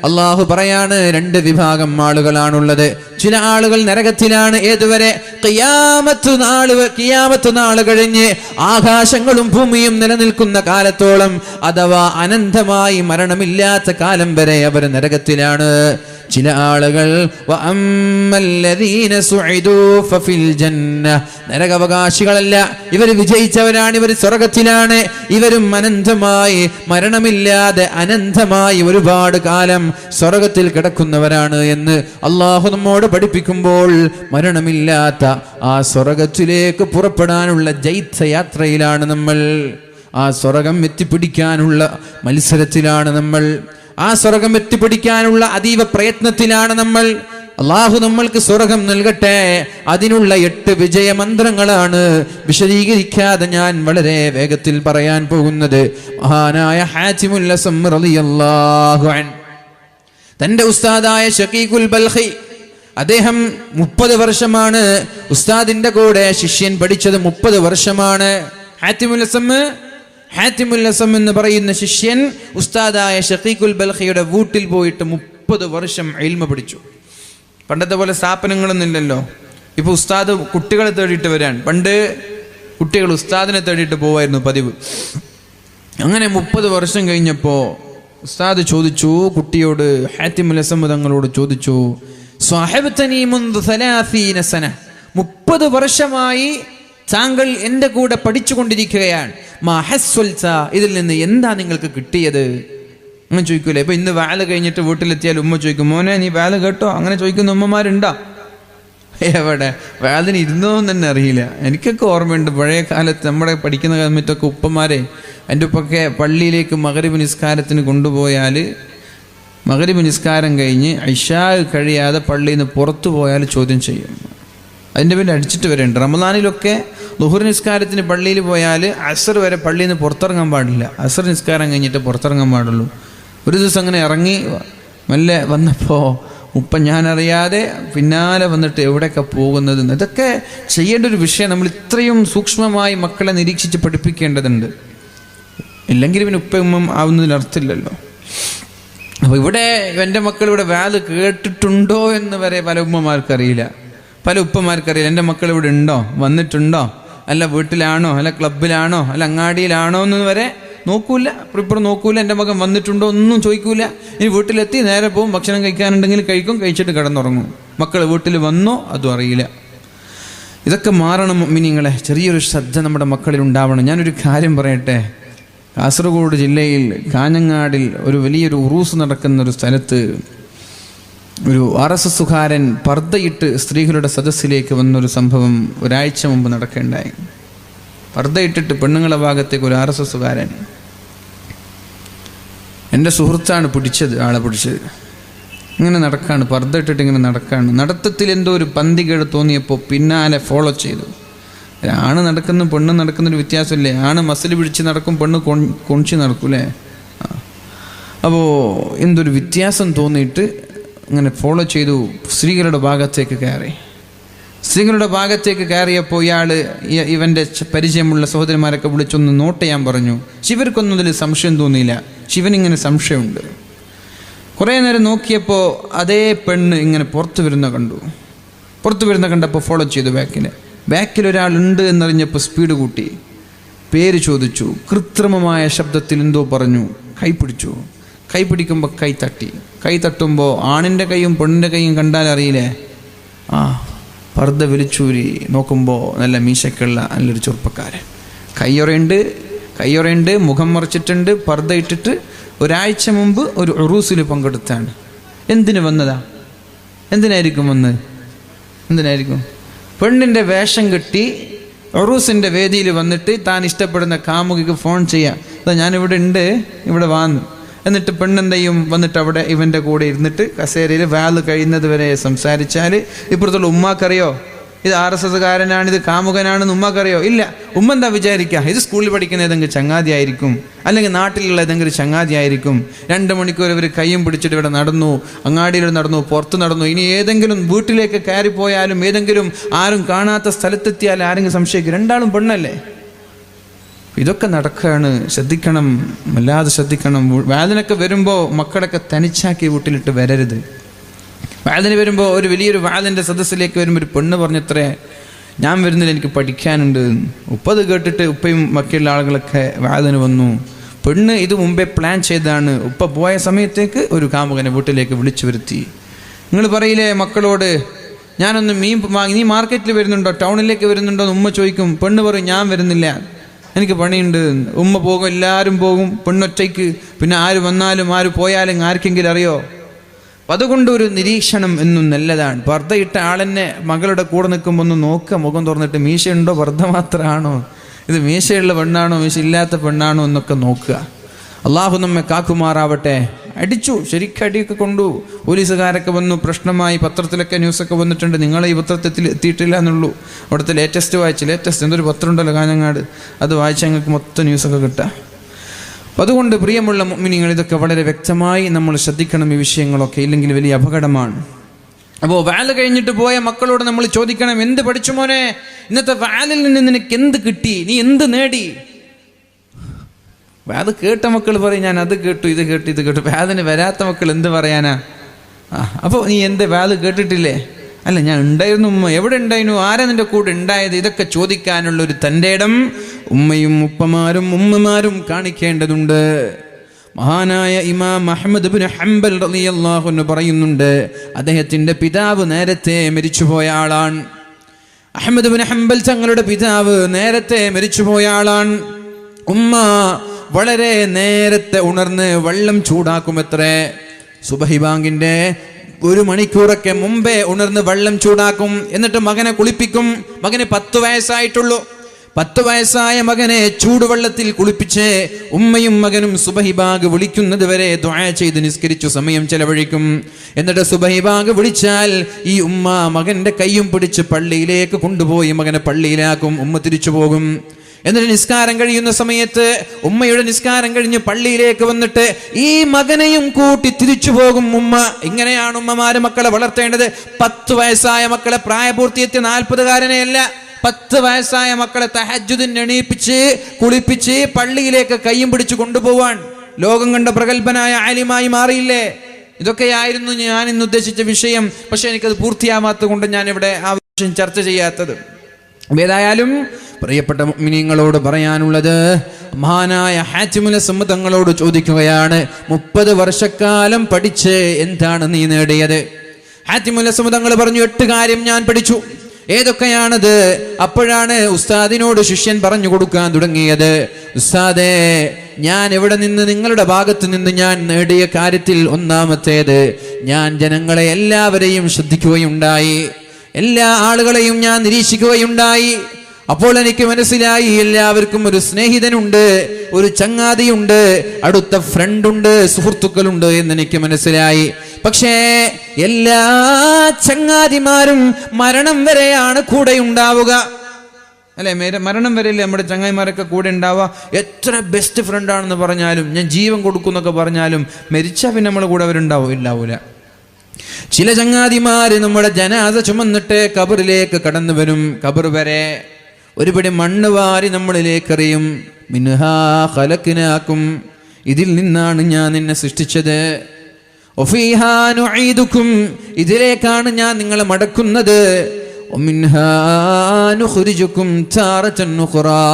അള്ളാഹു പറയാണ്, 2 വിഭാഗം ആളുകളാണുള്ളത്. ചില ആളുകൾ നരകത്തിലാണ്. ഏതുവരെ? ഖിയാമത്ത് നാള് കഴിഞ്ഞ് ആകാശങ്ങളും ഭൂമിയും നിലനിൽക്കുന്ന കാലത്തോളം, അഥവാ അനന്തമായി മരണമില്ലാത്ത കാലം വരെ അവർ നരകത്തിലാണ്. ചില ആളുകൾ നരകാവകാശികളല്ല, ഇവർ വിജയിച്ചവരാണ്, ഇവർ സ്വർഗത്തിലാണ്. ഇവരും അനന്തമായി, മരണമില്ലാതെ അനന്തമായി ഒരുപാട് കാലം സ്വർഗത്തിൽ കിടക്കുന്നവരാണ് എന്ന് അള്ളാഹു നമ്മോട് പഠിപ്പിക്കുമ്പോൾ, മരണമില്ലാത്ത ആ സ്വർഗത്തിലേക്ക് പുറപ്പെടാനുള്ള ജൈത്രയാത്രയിലാണ് നമ്മൾ. ആ സ്വർഗം എത്തിപ്പിടിക്കാനുള്ള മത്സരത്തിലാണ് നമ്മൾ. ആ സ്വർഗം എത്തിപ്പിടിക്കാനുള്ള അതീവ പ്രയത്നത്തിലാണ് നമ്മൾ. അള്ളാഹു നമ്മൾക്ക് സ്വർഗം നൽകട്ടെ. അതിനുള്ള 8 വിജയമന്ത്രങ്ങളാണ് വിശദീകരിക്കാതെ ഞാൻ വളരെ വേഗത്തിൽ പറയാൻ പോകുന്നത്. മഹാനായ ഹാതിമുൽ അസം റളിയല്ലാഹു അൻഹു തന്റെ ഉസ്താദായ ഷഖീഖുൽ ബൽഖി, അദ്ദേഹം 30 വർഷമാണ് ഉസ്താദിന്റെ കൂടെ ശിഷ്യൻ പഠിച്ചത്. 30 വർഷമാണ്. ഹാതിമുൽ അസം എന്ന് പറയുന്ന ശിഷ്യൻ ഉസ്താദായ ഷഖീഖുൽ ബൽഖിയുടെ വീട്ടിൽ പോയിട്ട് 30 വർഷം ഇൽമ പഠിച്ചു. പണ്ടത്തെ പോലെ സ്ഥാപനങ്ങളൊന്നും ഇല്ലല്ലോ. ഇപ്പൊ ഉസ്താദ് കുട്ടികളെ തേടിയിട്ട് വരാൻ. പണ്ട് കുട്ടികൾ ഉസ്താദിനെ തേടിയിട്ട് പോവായിരുന്നു പതിവ്. അങ്ങനെ 30 വർഷം കഴിഞ്ഞപ്പോ ഉസ്താദ് ചോദിച്ചു കുട്ടിയോട്, ഹാതിമുൽ അസം തങ്ങളോട് ചോദിച്ചു, സ്വഹബതനി മുൻദു 30 സന, 30 വർഷമായി താങ്കൾ എൻ്റെ കൂടെ പഠിച്ചുകൊണ്ടിരിക്കുകയാണ്. മാ ഹസ്വൽത, ഇതിൽ നിന്ന് എന്താ നിങ്ങൾക്ക് കിട്ടിയത്? അങ്ങനെ ചോദിക്കൂലേ? ഇപ്പൊ ഇന്ന് വാല് കഴിഞ്ഞിട്ട് വീട്ടിലെത്തിയാൽ ഉമ്മ ചോദിക്കും, മോനെ നീ വാല് കേട്ടോ? അങ്ങനെ ചോദിക്കുന്ന ഉമ്മമാരുണ്ടോ? എവിടെ? വാലിന് ഇരുന്നോന്ന് തന്നെ അറിയില്ല. എനിക്കൊക്കെ ഓർമ്മയുണ്ട് പഴയ കാലത്ത് നമ്മുടെ പഠിക്കുന്ന സമയത്തൊക്കെ ഉപ്പമാരെ എൻ്റെ ഉപ്പൊക്കെ പള്ളിയിലേക്ക് മഗ്‌രിബ് നിസ്കാരത്തിന് കൊണ്ടുപോയാൽ, മഗ്‌രിബ് നിസ്കാരം കഴിഞ്ഞ് ഇശാ കഴിയാതെ പള്ളിയിൽ നിന്ന് പുറത്തു പോയാൽ ചോദ്യം ചെയ്യും. അതിൻ്റെ പേര് അടിച്ചിട്ട് വരെയുണ്ട്. റമദാനിലൊക്കെ ളുഹുർ നിസ്കാരത്തിന് പള്ളിയിൽ പോയാൽ അസർ വരെ പള്ളിയിൽ നിന്ന് പുറത്തിറങ്ങാൻ പാടില്ല. അസർ നിസ്കാരം കഴിഞ്ഞിട്ട് പുറത്തിറങ്ങാൻ പാടുള്ളൂ. ഒരു ദിവസം അങ്ങനെ ഇറങ്ങി മെല്ലെ വന്നപ്പോൾ ഉപ്പ ഞാനറിയാതെ പിന്നാലെ വന്നിട്ട് എവിടെയൊക്കെ പോകുന്നത്. ഇതൊക്കെ ചെയ്യേണ്ട ഒരു വിഷയം. നമ്മൾ ഇത്രയും സൂക്ഷ്മമായി മക്കളെ നിരീക്ഷിച്ച് പഠിപ്പിക്കേണ്ടതുണ്ട്. ഇല്ലെങ്കിൽ പിന്നെ ഉപ്പയും ആവുന്നതിൽ അർത്ഥമില്ലല്ലോ. അപ്പോൾ ഇവിടെ എൻ്റെ മക്കൾ ഇവിടെ വാല് കേട്ടിട്ടുണ്ടോ എന്ന് വരെ പല ഉമ്മമാർക്കറിയില്ല, പല ഉപ്പമാർക്കറിയില്ല. എൻ്റെ മക്കൾ ഇവിടെ ഉണ്ടോ, വന്നിട്ടുണ്ടോ, അല്ല വീട്ടിലാണോ, അല്ല ക്ലബിലാണോ, അല്ല അങ്ങാടിയിലാണോ എന്ന് വരെ നോക്കൂല. ഇപ്പുറം നോക്കൂല. എൻ്റെ മകൻ വന്നിട്ടുണ്ടോ ഒന്നും ചോദിക്കൂല. ഇനി വീട്ടിലെത്തി നേരെ പോവും, ഭക്ഷണം കഴിക്കാനുണ്ടെങ്കിൽ കഴിക്കും, കഴിച്ചിട്ട് കിടന്നുറങ്ങും. മക്കൾ വീട്ടിൽ വന്നോ അതും അറിയില്ല. ഇതൊക്കെ മാറണം മുഅ്മിനീങ്ങളെ. ചെറിയൊരു ശ്രദ്ധ നമ്മുടെ മക്കളിൽ ഉണ്ടാവണം. ഞാനൊരു കാര്യം പറയട്ടെ. കാസർഗോഡ് ജില്ലയിൽ കാഞ്ഞങ്ങാടിൽ ഒരു വലിയൊരു ഉറൂസ് നടക്കുന്ന ഒരു സ്ഥലത്ത് ഒരു RSSകാരൻ പർദ്ദയിട്ട് സ്ത്രീകളുടെ സദസ്സിലേക്ക് വന്നൊരു സംഭവം ഒരാഴ്ച മുമ്പ് നടക്കേണ്ടായി. പർദ്ദയിട്ടിട്ട് പെണ്ണുങ്ങളെ ഭാഗത്തേക്ക് ഒരു RSSകാരൻ, എൻ്റെ സുഹൃത്താണ് പിടിച്ചത്, ആളെ പിടിച്ചത്. ഇങ്ങനെ നടക്കാണ്, പർദ്ദയിട്ടിട്ട് ഇങ്ങനെ നടക്കാണ്. നടത്തത്തിൽ എന്തോ ഒരു പന്തികേട് തോന്നിയപ്പോൾ പിന്നാലെ ഫോളോ ചെയ്തു. ആണ് നടക്കുന്ന പെണ്ണ് നടക്കുന്നൊരു വ്യത്യാസമില്ലേ? ആണ് മസിൽ പിടിച്ച് നടക്കും, പെണ്ണ് കൊഞ്ചി നടക്കൂലേ? അപ്പോൾ എന്തൊരു വ്യത്യാസം തോന്നിയിട്ട് അങ്ങനെ ഫോളോ ചെയ്തു. സ്ത്രീകളുടെ ഭാഗത്തേക്ക് കയറി. സ്ത്രീകളുടെ ഭാഗത്തേക്ക് കയറിയപ്പോൾ ഇവൻ്റെ പരിചയമുള്ള സഹോദരന്മാരൊക്കെ വിളിച്ചൊന്ന് നോട്ട് ചെയ്യാൻ പറഞ്ഞു. ശിവർക്കൊന്നും ഇതിൽ സംശയം തോന്നിയില്ല. ശിവനിങ്ങനെ സംശയമുണ്ട്. കുറേ നേരം നോക്കിയപ്പോൾ അതേ പെണ്ണ് ഇങ്ങനെ പുറത്തു വരുന്ന കണ്ടു. പുറത്തു വരുന്ന കണ്ടപ്പോൾ ഫോളോ ചെയ്തു. ബാക്കിൽ ഒരാളുണ്ട് എന്നറിഞ്ഞപ്പോൾ സ്പീഡ് കൂട്ടി. പേര് ചോദിച്ചു. കൃത്രിമമായ ശബ്ദത്തിൽ എന്തോ പറഞ്ഞു. കൈ പിടിച്ചു. കൈ പിടിക്കുമ്പോൾ കൈ തട്ടുമ്പോൾ ആണിൻ്റെ കൈയും പെണ്ണിൻ്റെ കൈയും കണ്ടാൽ അറിയില്ലേ? പർദ്ദ വിളിച്ചൂരി നോക്കുമ്പോൾ നല്ല മീശക്കുള്ള നല്ലൊരു ചെറുപ്പക്കാരൻ. കയ്യൊറയുണ്ട്, മുഖം മറിച്ചിട്ടുണ്ട്, പർദ്ദ ഇട്ടിട്ട് ഒരാഴ്ച മുമ്പ് ഒരു ഉറൂസിൽ പങ്കെടുത്താണ്. എന്തിനു വന്നതാ? എന്തിനായിരിക്കും വന്നത്? പെണ്ണിൻ്റെ വേഷം കെട്ടി ഉറൂസിൻ്റെ വേദിയിൽ വന്നിട്ട് താൻ ഇഷ്ടപ്പെടുന്ന കാമുകിക്ക് ഫോൺ ചെയ്യാം, അതാ ഞാനിവിടെ ഉണ്ട്, ഇവിടെ വാന്ന്. എന്നിട്ട് പെണ്ണെന്തെയും വന്നിട്ട് അവിടെ ഇവൻ്റെ കൂടെ ഇരുന്നിട്ട് കസേരയിൽ വാല് കഴിയുന്നത് വരെ സംസാരിച്ചാൽ ഇപ്പുറത്തുള്ള ഉമ്മാക്കറിയോ ഇത് RSSകാരനാണ്, ഇത് കാമുകനാണെന്ന് ഉമ്മാക്കറിയോ? ഇല്ല. ഉമ്മ എന്താ വിചാരിക്കുക? ഇത് സ്കൂളിൽ പഠിക്കുന്ന ഏതെങ്കിലും ചങ്ങാതി ആയിരിക്കും, അല്ലെങ്കിൽ നാട്ടിലുള്ള ഏതെങ്കിലും ചങ്ങാതി ആയിരിക്കും. 2 മണിക്കൂർ ഇവർ കയ്യും പിടിച്ചിട്ട് ഇവിടെ നടന്നു, അങ്ങാടിയിൽ നടന്നു, പുറത്ത് നടന്നു. ഇനി ഏതെങ്കിലും വീട്ടിലേക്ക് കയറിപ്പോയാലും ഏതെങ്കിലും ആരും കാണാത്ത സ്ഥലത്തെത്തിയാൽ ആരെങ്കിലും സംശയിക്കും, രണ്ടാളും പെണ്ണല്ലേ? ഇതൊക്കെ നടക്കുകയാണ്. ശ്രദ്ധിക്കണം, വല്ലാതെ ശ്രദ്ധിക്കണം. വാലിനൊക്കെ വരുമ്പോൾ മക്കളൊക്കെ തനിച്ചാക്കി വീട്ടിലിട്ട് വരരുത്. വാലിന് വരുമ്പോൾ ഒരു വലിയൊരു വാലിൻ്റെ സദസ്സിലേക്ക് വരുമ്പോൾ ഒരു പെണ്ണ് പറഞ്ഞത്രേ, ഞാൻ വരുന്നില്ല, എനിക്ക് പഠിക്കാനുണ്ട്. ഉപ്പത് കേട്ടിട്ട് ഉപ്പയും ബാക്കിയുള്ള ആളുകളൊക്കെ വാലിന് വന്നു. പെണ്ണ് ഇത് മുമ്പേ പ്ലാൻ ചെയ്താണ്. ഉപ്പ പോയ സമയത്തേക്ക് ഒരു കാമുകനെ വീട്ടിലേക്ക് വിളിച്ചു വരുത്തി. നിങ്ങൾ പറയില്ലേ മക്കളോട്, ഞാനൊന്ന് മീൻ വാങ്ങി, നീ മാർക്കറ്റിൽ വരുന്നുണ്ടോ, ടൗണിലേക്ക് വരുന്നുണ്ടോ എന്ന് ഉമ്മ ചോദിക്കും. പെണ്ണ് പറയും, ഞാൻ വരുന്നില്ല, എനിക്ക് പണിയുണ്ട്. ഉമ്മ പോകും, എല്ലാവരും പോകും, പെണ്ണൊറ്റയ്ക്ക്. പിന്നെ ആര് വന്നാലും ആര് പോയാലും ആർക്കെങ്കിലും അറിയോ? അപ്പം അതുകൊണ്ട് ഒരു നിരീക്ഷണം എന്നും നല്ലതാണ്. പർദ്ദയിട്ട ആളെന്നെ മകളുടെ കൂടെ നിൽക്കുമ്പോൾ ഒന്ന് നോക്കുക, മുഖം തുറന്നിട്ട് മീശയുണ്ടോ, പർദ്ദ മാത്രമാണോ, ഇത് മീശയുള്ള പെണ്ണാണോ, മീശ ഇല്ലാത്ത പെണ്ണാണോ എന്നൊക്കെ നോക്കുക. അള്ളാഹു നമ്മെ കാക്കുമാറാവട്ടെ. അടിച്ചു, ശരിക്കും അടിയൊക്കെ കൊണ്ടു. പോലീസുകാരൊക്കെ വന്നു, പ്രശ്നമായി, പത്രത്തിലൊക്കെ ന്യൂസൊക്കെ വന്നിട്ടുണ്ട്. നിങ്ങളെ ഈ പത്രത്തിൽ എത്തിയിട്ടില്ല എന്നുള്ളൂ. അവിടുത്തെ ലേറ്റസ്റ്റ് വായിച്ച്, ലേറ്റസ്റ്റ് എന്തൊരു പത്രം ഉണ്ടല്ലോ കാഞ്ഞങ്ങാട്, അത് വായിച്ചാൽ ഞങ്ങൾക്ക് മൊത്തം ന്യൂസൊക്കെ കിട്ടാം. അപ്പം അതുകൊണ്ട് പ്രിയമുള്ള മുഅ്മിനീങ്ങൾ, ഇതൊക്കെ വളരെ വ്യക്തമായി നമ്മൾ ശ്രദ്ധിക്കണം ഈ വിഷയങ്ങളൊക്കെ, ഇല്ലെങ്കിൽ വലിയ അപകടമാണ്. അപ്പോൾ വാല് കഴിഞ്ഞിട്ട് പോയ മക്കളോട് നമ്മൾ ചോദിക്കണം, എന്ത് പഠിച്ചു മോനെ, ഇന്നത്തെ വാലിൽ നിന്ന് നിനക്ക് എന്ത് കിട്ടി, നീ എന്ത് നേടി? വാത് കേട്ട മക്കൾ പറയും ഞാൻ അത് കേട്ടു, ഇത് കേട്ടു, ഇത് കേട്ടു. വാതിന് വരാത്ത മക്കൾ എന്ത് പറയാനാ? അപ്പോൾ നീ എന്ത് വാത് കേട്ടിട്ടില്ലേ? അല്ല, ഞാൻ ഉണ്ടായിരുന്നു ഉമ്മ. എവിടെ ഉണ്ടായിരുന്നു? ആരാ നിന്റെ കൂടെ ഉണ്ടായത്? ഇതൊക്കെ ചോദിക്കാനുള്ളൊരു തൻ്റെ ഇടം ഉമ്മയും ഉപ്പമാരും ഉമ്മമാരും കാണിക്കേണ്ടതുണ്ട്. മഹാനായ ഇമാം അഹ്മദ് ഇബ്നു ഹംബൽ റളിയല്ലാഹു അൻഹു പറയുന്നുണ്ട്, അദ്ദേഹത്തിൻ്റെ പിതാവ് നേരത്തെ മരിച്ചുപോയ ആളാണ്. അഹ്മദ് ഇബ്നു ഹംബൽ തങ്ങളുടെ പിതാവ് നേരത്തെ മരിച്ചുപോയ ആളാണ്. ഉമ്മ വളരെ നേരത്തെ ഉണർന്ന് വെള്ളം ചൂടാക്കുമത്രേ. സുബഹി ബാങ്കിൻ്റെ 1 മണിക്കൂറൊക്കെ മുമ്പേ ഉണർന്ന് വെള്ളം ചൂടാക്കും. എന്നിട്ട് മകനെ കുളിപ്പിക്കും. മകന് 10 വയസ്സായിട്ടുള്ളൂ. 10 വയസ്സായ മകനെ ചൂടുവെള്ളത്തിൽ കുളിപ്പിച്ച് ഉമ്മയും മകനും സുബഹി ബാങ്ക് വിളിക്കുന്നത് വരെ ദുആ ചെയ്ത് നിസ്കരിച്ചു സമയം ചെലവഴിക്കും. എന്നിട്ട് സുബഹി ബാങ്ക് വിളിച്ചാൽ ഈ ഉമ്മ മകന്റെ കൈയും പിടിച്ച് പള്ളിയിലേക്ക് കൊണ്ടുപോയി മകനെ പള്ളിയിലാക്കും. ഉമ്മ തിരിച്ചു പോകും. എന്നിട്ട് നിസ്കാരം കഴിയുന്ന സമയത്ത് ഉമ്മയുടെ നിസ്കാരം കഴിഞ്ഞ് പള്ളിയിലേക്ക് വന്നിട്ട് ഈ മകനെയും കൂട്ടി തിരിച്ചു പോകും ഉമ്മ. ഇങ്ങനെയാണ് ഉമ്മമാര് മക്കളെ വളർത്തേണ്ടത്. 10 വയസ്സായ മക്കളെ, പ്രായപൂർത്തിയെത്തിയ 40-കാരനെയല്ല, 10 വയസ്സായ മക്കളെ തഹജ്ജുദിന് എണീപ്പിച്ച് കുളിപ്പിച്ച് പള്ളിയിലേക്ക് കയ്യും പിടിച്ച് കൊണ്ടുപോവാൻ ലോകം കണ്ട പ്രഗത്ഭനായ ആലിമായി മാറിയില്ലേ? ഇതൊക്കെയായിരുന്നു ഞാൻ ഇന്ന് ഉദ്ദേശിച്ച വിഷയം. പക്ഷെ എനിക്കത് പൂർത്തിയാവാത്തത് കൊണ്ട് ഞാൻ ഇവിടെ ആ വിഷയം ചർച്ച ചെയ്യാത്തത്. ഏതായാലും പ്രിയപ്പെട്ട മുഅ്മിനീങ്ങളോട് പറയാനുള്ളത്, മഹാനായ ഹാത്തിമുൽ അസ്മ തങ്ങളോട് ചോദിക്കുകയാണ്, 30 വർഷക്കാലം പഠിച്ച് എന്താണ് നീ നേടിയത്? ഹാത്തിമുൽ അസ്മ തങ്ങൾ പറഞ്ഞു, 8 കാര്യം ഞാൻ പഠിച്ചു. ഏതൊക്കെയാണത്? അപ്പോഴാണ് ഉസ്താദിനോട് ശിഷ്യൻ പറഞ്ഞു കൊടുക്കാൻ തുടങ്ങിയത്, ഉസ്താദേ, ഞാൻ എവിടെ നിന്ന്, നിങ്ങളുടെ ഭാഗത്ത് നിന്ന് ഞാൻ നേടിയ കാര്യത്തിൽ ഒന്നാമത്തേത്, ഞാൻ ജനങ്ങളെ എല്ലാവരെയും ശ്രദ്ധിക്കുകയുണ്ടായി, എല്ലാ ആളുകളെയും ഞാൻ നിരീക്ഷിക്കുകയുണ്ടായി. അപ്പോൾ എനിക്ക് മനസ്സിലായി, എല്ലാവർക്കും ഒരു സ്നേഹിതനുണ്ട്, ഒരു ചങ്ങാതിയുണ്ട്, അടുത്ത ഫ്രണ്ടുണ്ട്, സുഹൃത്തുക്കളുണ്ട് എന്നെനിക്ക് മനസ്സിലായി. പക്ഷേ എല്ലാ ചങ്ങാതിമാരും മരണം വരെയാണ് കൂടെ ഉണ്ടാവുക, അല്ലെ? മരണം വരെയല്ലേ നമ്മുടെ ചങ്ങാതിമാരൊക്കെ കൂടെ ഉണ്ടാവുക. എത്ര ബെസ്റ്റ് ഫ്രണ്ടാണെന്ന് പറഞ്ഞാലും, ഞാൻ ജീവൻ കൊടുക്കുന്നൊക്കെ പറഞ്ഞാലും, മരിച്ചാൽ പിന്നെ നമ്മളെ കൂടെ അവരുണ്ടാവില്ല. ചില ചങ്ങാതിമാര് നമ്മുടെ ജനാസ ചുമന്നിട്ട് ഖബറിലേക്ക് കടന്നു വരും. ഖബർ വരെ ഒരുപടി മണ്ണ് വാരി നമ്മളിലേക്ക് എറിയും. മിൻഹാ ഖലഖ്നാകും, ഇതിൽ നിന്നാണ് ഞാൻ നിന്നെ സൃഷ്ടിച്ചത്. വഫീഹാ നുഈദുകും, ഇതിലേക്കാണ് ഞാൻ നിങ്ങളെ മടക്കുന്നത്. വമിൻഹാ നുഖ്രിജുകും താറതൻ ഉഖ്റാ,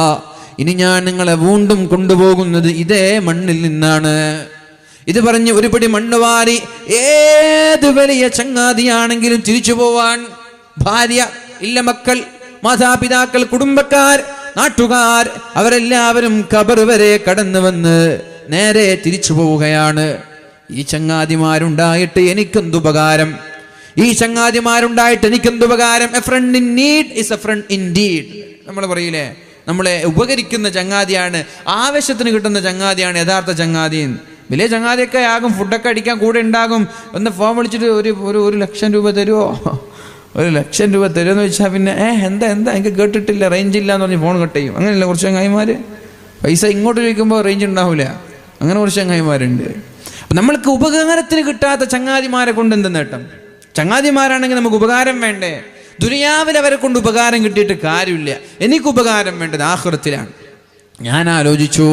ഇനി ഞാൻ നിങ്ങളെ വീണ്ടും കൊണ്ടുപോകുന്നത് ഇതേ മണ്ണിൽ നിന്നാണ്. ഇത് പറഞ്ഞ് ഒരുപടി മണ്ണ് വാരി ഏത് വലിയ ചങ്ങാതിയാണെങ്കിലും തിരിച്ചു പോവാൻ, ഭാര്യ ഇല്ല, മക്കൾ, മാതാപിതാക്കൾ, കുടുംബക്കാർ, നാട്ടുകാർ, അവരെല്ലാവരും ഖബർ വരെ കടന്നു വന്ന് നേരെ തിരിച്ചു പോവുകയാണ്. ഈ ചങ്ങാതിമാരുണ്ടായിട്ട് എനിക്കെന്തുപകാരം? ഈ ചങ്ങാതിമാരുണ്ടായിട്ട് എനിക്കെന്തുപകാരം? A friend in need is a friend indeed. നമ്മൾ പറയില്ലേ, നമ്മളെ ഉപകരിക്കുന്ന ചങ്ങാതിയാണ്, ആവശ്യത്തിന് കിട്ടുന്ന ചങ്ങാതിയാണ് യഥാർത്ഥ ചങ്ങാതി. വലിയ ചങ്ങാതിയൊക്കെ ആകും, ഫുഡൊക്കെ അടിക്കാൻ കൂടെ ഉണ്ടാകും. ഒന്ന് ഫോൺ വിളിച്ചിട്ട് ഒരു 1,00,000 രൂപ തരുമോ, 1,00,000 രൂപ തരുമെന്ന് വെച്ചാൽ പിന്നെ എന്താ എനിക്ക് കേട്ടിട്ടില്ല, റേഞ്ച് ഇല്ല എന്ന് പറഞ്ഞ് ഫോൺ കട്ട് ചെയ്യും. അങ്ങനെയല്ല കുറച്ച് ചങ്ങായിമാർ, പൈസ ഇങ്ങോട്ട് ചോദിക്കുമ്പോൾ റേഞ്ച് ഉണ്ടാവില്ല. അങ്ങനെ കുറച്ച് ചങ്ങായിമാരുണ്ട്. അപ്പം നമ്മൾക്ക് ഉപകാരത്തിന് കിട്ടാത്ത ചങ്ങാതിമാരെ കൊണ്ട് എന്ത് നേട്ടം? ചങ്ങാതിമാരാണെങ്കിൽ നമുക്ക് ഉപകാരം വേണ്ടേ? ദുനിയാവിൽ അവരെ കൊണ്ട് ഉപകാരം കിട്ടിയിട്ട് കാര്യമില്ല. എനിക്ക് ഉപകാരം വേണ്ടത് ആഖിറത്തിലാണ്. ഞാൻ ആലോചിച്ചു,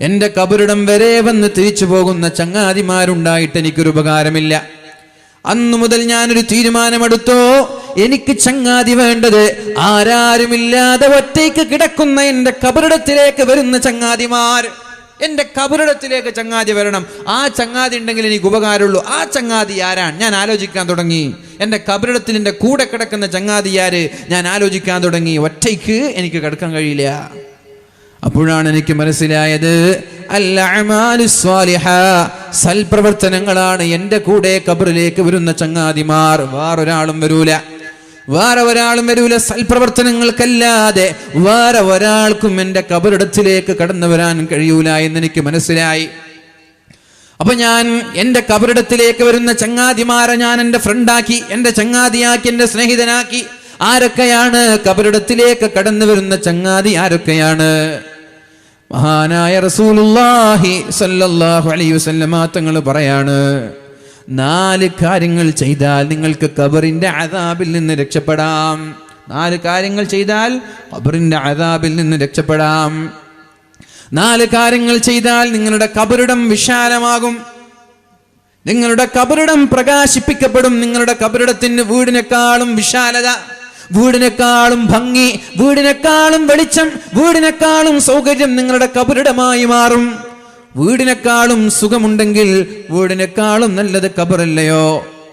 എൻ്റെ കബറിടം വരെ വന്ന് തിരിച്ചു പോകുന്ന ചങ്ങാതിമാരുണ്ടായിട്ട് എനിക്കൊരു ഉപകാരമില്ല. അന്നു മുതൽ ഞാനൊരു തീരുമാനമെടുത്തോ, എനിക്ക് ചങ്ങാതി വേണ്ടത് ആരാരുമില്ലാതെ ഒറ്റയ്ക്ക് കിടക്കുന്ന എൻ്റെ കബറിടത്തിലേക്ക് വരുന്ന ചങ്ങാതിമാർ. എൻ്റെ കബറിടത്തിലേക്ക് ചങ്ങാതി വരണം. ആ ചങ്ങാതി ഉണ്ടെങ്കിൽ എനിക്ക് ഉപകാരമുള്ളൂ. ആ ചങ്ങാതി ആരാണ്? ഞാൻ ആലോചിക്കാൻ തുടങ്ങി. എൻ്റെ കബറിടത്തിൽ എൻ്റെ കൂടെ കിടക്കുന്ന ചങ്ങാതി ആര്? ഞാൻ ആലോചിക്കാൻ തുടങ്ങി. ഒറ്റയ്ക്ക് എനിക്ക് കിടക്കാൻ കഴിയില്ല. അപ്പോഴാണ് എനിക്ക് മനസ്സിലായത്, സൽപ്രവർത്തനങ്ങളാണ് എൻ്റെ കൂടെ ഖബറിലേക്ക് വരുന്ന ചങ്ങാതിമാർ. വേറൊരാളും വരൂല. സൽപ്രവർത്തനങ്ങൾക്കല്ലാതെ വേറെ ഒരാൾക്കും എൻ്റെ ഖബറിടത്തിലേക്ക് കടന്നു വരാൻ കഴിയൂല എന്നെനിക്ക് മനസ്സിലായി. അപ്പൊ ഞാൻ എൻ്റെ കബറിടത്തിലേക്ക് വരുന്ന ചങ്ങാതിമാരെ ഞാൻ എൻ്റെ ഫ്രണ്ടാക്കി, എൻ്റെ ചങ്ങാതിയാക്കി, എൻ്റെ സ്നേഹിതനാക്കി. ആരൊക്കെയാണ് കബറിടത്തിലേക്ക് കടന്നു വരുന്ന ചങ്ങാതി? ആരൊക്കെയാണ്? മഹാനായ റസൂലുള്ളാഹി സ്വല്ലല്ലാഹു അലൈഹി വസല്ലമ തങ്ങൾ പറയാണ്, 4 കാര്യങ്ങൾ ചെയ്താൽ നിങ്ങൾക്ക് ഖബറിന്റെ അദാബിൽ നിന്ന് രക്ഷപ്പെടാം. 4 കാര്യങ്ങൾ ചെയ്താൽ ഖബറിന്റെ അദാബിൽ നിന്ന് രക്ഷപ്പെടാം. 4 കാര്യങ്ങൾ ചെയ്താൽ നിങ്ങളുടെ ഖബറിടം വിശാലമാകും, നിങ്ങളുടെ ഖബറിടം പ്രകാശിപ്പിക്കപ്പെടും. നിങ്ങളുടെ ഖബറിടത്തിന് വീടിനേക്കാളും വിശാലത, വീടിനേക്കാളും ഭംഗി, വീടിനേക്കാളും വെളിച്ചം, വീടിനേക്കാളും സൗകര്യം നിങ്ങളുടെ ഖബറിടമായി മാറും. വീടിനേക്കാളും സുഖമുണ്ടെങ്കിൽ വീടിനേക്കാളും നല്ലത് ഖബറല്ലയോ?